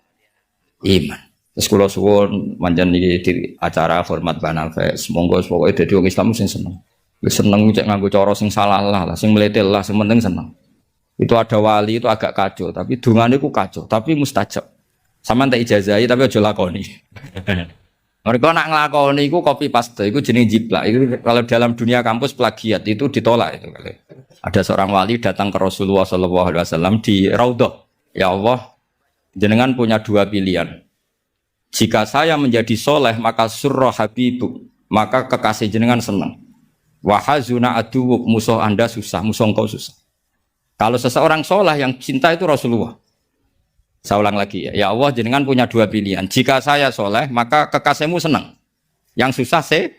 iman. Terus kula suwun manjen di acara hormat Banafe, monggo pokoke dadi wong Islam sing seneng. Wis seneng cek nganggo cara sing salah lah, sing meletel lah, sing penting seneng. Itu ada wali itu agak kacau, tapi dungane ku kacau, tapi mustajab. Sama tak ijazahi tapi aja lakoni. Mereka nak nglakoni iku copy paste, iku jenenge jiplak. Itu kalau dalam dunia kampus plagiat itu ditolak itu. Ada seorang wali datang ke Rasulullah SAW di Raudhah. Ya Allah, jenengan punya dua pilihan. Jika saya menjadi soleh maka surra habibuk, maka kekasih jenengan senang. Wa hazuna aduwuk, musuh Anda susah, musuh engkau susah. Kalau seseorang soleh yang cinta itu Rasulullah. Saya ulang lagi ya. Ya Allah, jenengan punya dua pilihan. Jika saya soleh, maka kekasihmu senang. Yang susah saya.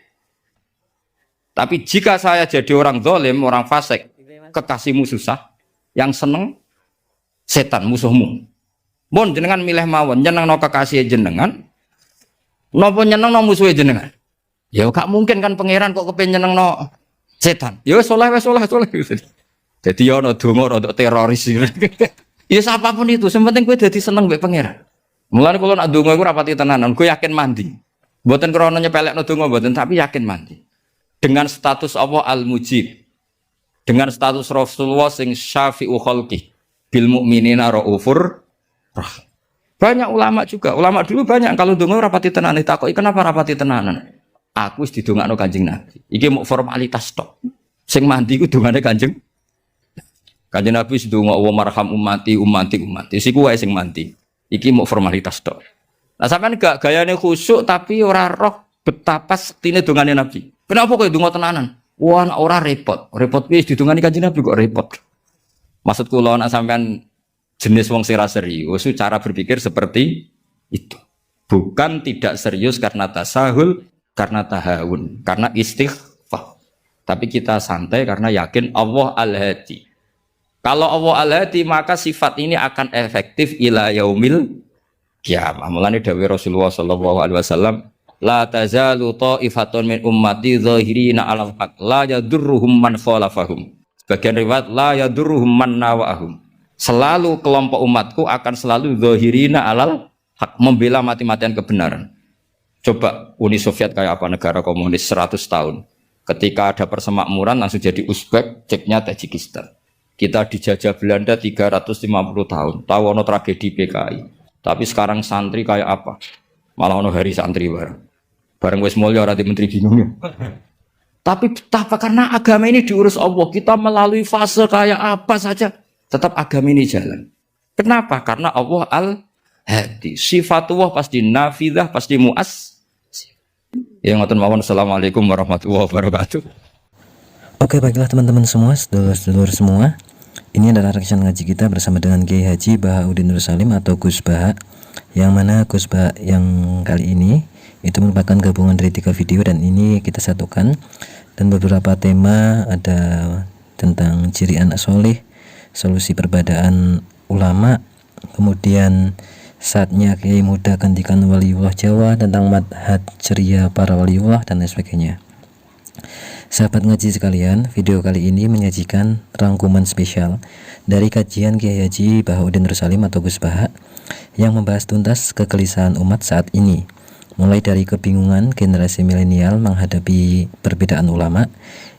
Tapi jika saya jadi orang zalim, orang fasik, kekasihmu susah. Yang senang setan, musuhmu. Mon jenengan milih mawon, nyeneng no kekasih jenengan. Nopo nyeneng no musuh jenengan. Ya gak mungkin kan pangeran kok kepen nyeneng no setan. Ya soleh. Jadi ono donga rodok teroris. Ya siapapun itu, sementing kowe dadi seneng mbek pangeran. Mulane kula nak donga iku rapati tenanan, kowe yakin mandi. Mboten krana nyepelekno donga mboten, tapi yakin mandi. Dengan status Allah Al-Mujib. Dengan status Rasulullah sing syafi'u khalqi bil mukminina raufur rahim. Banyak ulama juga, ulama dulu banyak kalau donga rapati tenanan ditakoki kenapa rapati tenanan. Aku wis didongakno Kanjeng Nabi. Iki mau formalitas tok. Sing mandi ku dongane Kanjeng Nabi wis ndonga wa marham ummati. Siku wae sing mandi. Iki mau formalitas tok. Nah sampean gak gayane khusyuk tapi ora roh betapa sektine dongane Nabi. Kenapa kowe donga tenanan? Wah, nak ora repot. Repot wis didongani Kanjeng Nabi kok repot. Maksud kula nak sampean jenis wong sira serius, cara berpikir seperti itu. Bukan tidak serius karena tasahul, karena tahawun, karena istighfar. Tapi kita santai karena yakin Allah Al-Hadi. Kalau Allah Al-Hadi maka sifat ini akan efektif ila yaumil qiyamah. Mulane dawuh Rasulullah sallallahu alaihi wasallam, la tazalu ta'ifatun min ummati zahirina 'alal haq la yadurruhum man khalafahum. Sebagian riwayat la yadurruhum man nawahum. Selalu kelompok umatku akan selalu zahirina 'alal haq, membela mati-matian kebenaran. Coba Uni Soviet kayak apa, negara komunis 100 tahun. Ketika ada persemakmuran langsung jadi Uzbek, ceknya Tajikistan. Kita dijajah Belanda 350 tahun. Tahu ono tragedi PKI. Tapi sekarang santri kayak apa? Malah ono hari santri bareng wis mulya ora di menteri bingung ya. Tapi betapa karena agama ini diurus Allah, kita melalui fase kayak apa saja tetap agama ini jalan. Kenapa? Karena Allah Al-Hadi. Sifatullah pasti nafidah, pasti muas. Ya ngoten mawon. Assalamualaikum warahmatullahi wabarakatuh. Oke, baiklah teman-teman semua, sedulur-sedulur semua. Ini adalah rekaman ngaji kita bersama dengan Kiai Haji Bahauddin Nur Salim atau Gus Baha. Yang mana Gus Baha yang kali ini itu merupakan gabungan dari 3 video dan ini kita satukan. Dan beberapa tema ada tentang ciri anak soleh, solusi perbedaan ulama, kemudian saatnya kiai muda gantikan waliullah Jawa, tentang madhab ceria para waliullah dan lain sebagainya. Sahabat ngaji sekalian, video kali ini menyajikan rangkuman spesial dari kajian Kiai Haji Bahauddin Nur Salim atau Gus Baha yang membahas tuntas kegelisahan umat saat ini, mulai dari kebingungan generasi milenial menghadapi perbedaan ulama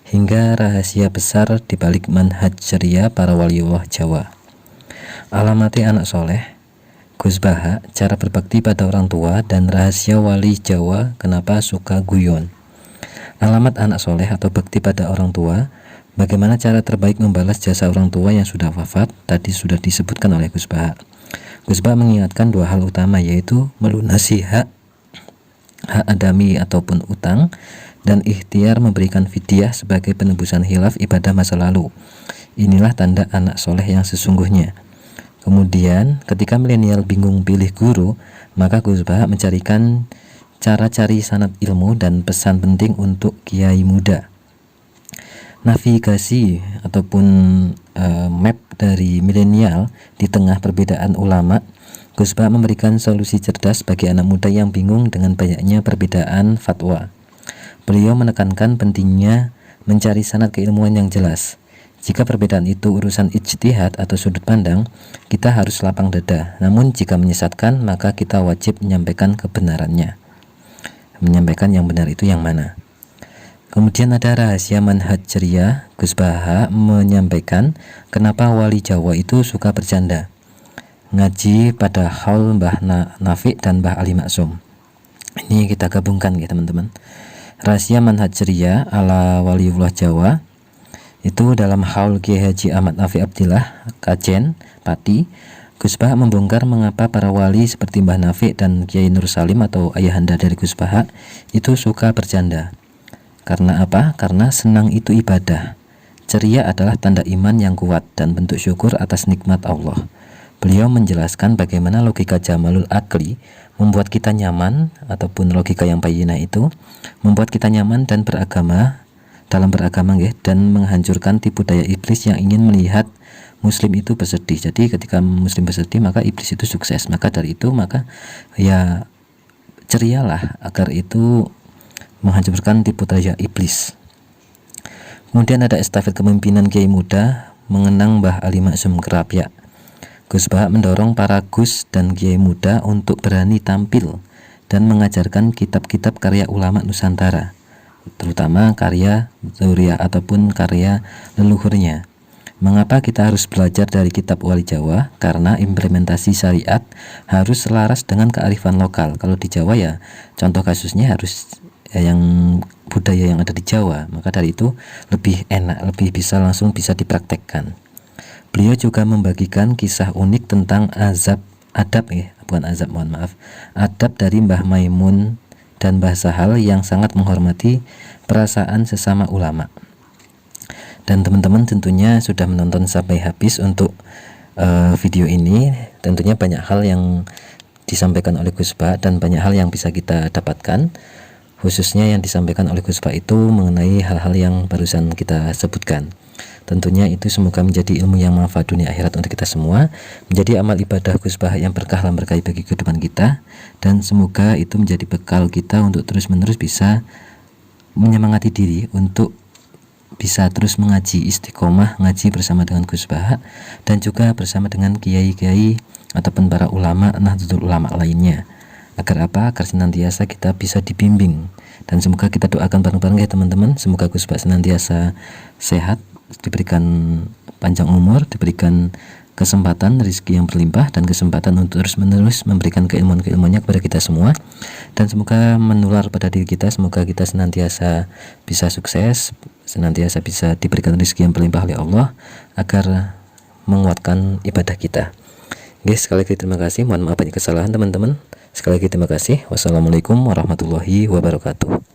hingga rahasia besar di balik manhaj ceria para waliullah Jawa. Alamati anak soleh, Gus Baha, cara berbakti pada orang tua, dan rahasia wali Jawa kenapa suka guyon. Alamat anak soleh atau bakti pada orang tua, bagaimana cara terbaik membalas jasa orang tua yang sudah wafat, tadi sudah disebutkan oleh Gus Baha. Gus Baha mengingatkan 2 hal utama, yaitu melunasi hak adami ataupun utang, dan ikhtiar memberikan fidyah sebagai penebusan khilaf ibadah masa lalu. Inilah tanda anak soleh yang sesungguhnya. Kemudian ketika milenial bingung pilih guru, maka Gus Baha mencarikan cara cari sanad ilmu dan pesan penting untuk kiai muda. Navigasi ataupun map dari milenial di tengah perbedaan ulama, Gus Baha memberikan solusi cerdas bagi anak muda yang bingung dengan banyaknya perbedaan fatwa. Beliau menekankan pentingnya mencari sanad keilmuan yang jelas. Jika perbedaan itu urusan ijtihad atau sudut pandang, kita harus lapang dada. Namun jika menyesatkan, maka kita wajib menyampaikan kebenarannya. Menyampaikan yang benar itu yang mana. Kemudian ada rahasia manhaj ceria. Gus Baha menyampaikan kenapa wali Jawa itu suka bercanda. Ngaji pada haul Mbah Nafi dan Mbah Ali Maksum. Ini kita gabungkan ya teman-teman. Rahasia manhaj ceria ala waliullah Jawa itu dalam haul Kiai Haji Ahmad Nafi Abdillah Kajen Pati. Gus Baha membongkar mengapa para wali seperti Mbah Nafi dan Kiai Nur Salim atau ayahanda dari Gus Baha itu suka bercanda. Karena apa? Karena senang itu ibadah. Ceria adalah tanda iman yang kuat dan bentuk syukur atas nikmat Allah. Beliau menjelaskan bagaimana logika jamalul akli membuat kita nyaman, ataupun logika yang bayinah itu membuat kita nyaman dan beragama dalam beragama dan menghancurkan tipu daya iblis yang ingin melihat muslim itu bersedih. Jadi ketika muslim bersedih maka iblis itu sukses. Maka dari itu maka ya cerialah agar itu menghancurkan tipu daya iblis. Kemudian ada estafet kepemimpinan kiai muda mengenang Mbah Ali Maksum Kerapia. Gus Bahak mendorong para Gus dan Kiai muda untuk berani tampil dan mengajarkan kitab-kitab karya ulama Nusantara, terutama karya Dzuriyah ataupun karya leluhurnya. Mengapa kita harus belajar dari kitab Wali Jawa? Karena implementasi syariat harus selaras dengan kearifan lokal. Kalau di Jawa ya contoh kasusnya harus yang budaya yang ada di Jawa, maka dari itu lebih enak, lebih bisa langsung bisa dipraktekkan. Beliau juga membagikan kisah unik tentang adab dari Mbah Maimun dan Mbah Sahal yang sangat menghormati perasaan sesama ulama. Dan teman-teman tentunya sudah menonton sampai habis untuk video ini. Tentunya banyak hal yang disampaikan oleh Gus Bahak dan banyak hal yang bisa kita dapatkan, khususnya yang disampaikan oleh Gus Bahak itu mengenai hal-hal yang barusan kita sebutkan. Tentunya itu semoga menjadi ilmu yang manfaat dunia akhirat untuk kita semua, menjadi amal ibadah Gus Bahak yang berkah dan berkah bagi kehidupan kita, dan semoga itu menjadi bekal kita untuk terus-menerus bisa menyemangati diri untuk bisa terus mengaji, istiqomah ngaji bersama dengan Gus Bahak dan juga bersama dengan kiai-kiai ataupun para ulama Nahdlatul Ulama lainnya. Agar apa? Agar senantiasa kita bisa dibimbing. Dan semoga kita doakan bareng-bareng ya teman-teman, semoga Gus Bahak senantiasa sehat, diberikan panjang umur, diberikan kesempatan rezeki yang berlimpah dan kesempatan untuk terus-menerus memberikan keilmuan-keilmuannya kepada kita semua, dan semoga menular pada diri kita. Semoga kita senantiasa bisa sukses, senantiasa bisa diberikan rezeki yang berlimpah oleh Allah agar menguatkan ibadah kita. Guys, sekali lagi terima kasih, mohon maaf banyak kesalahan teman-teman. Sekali lagi terima kasih. Wassalamualaikum warahmatullahi wabarakatuh.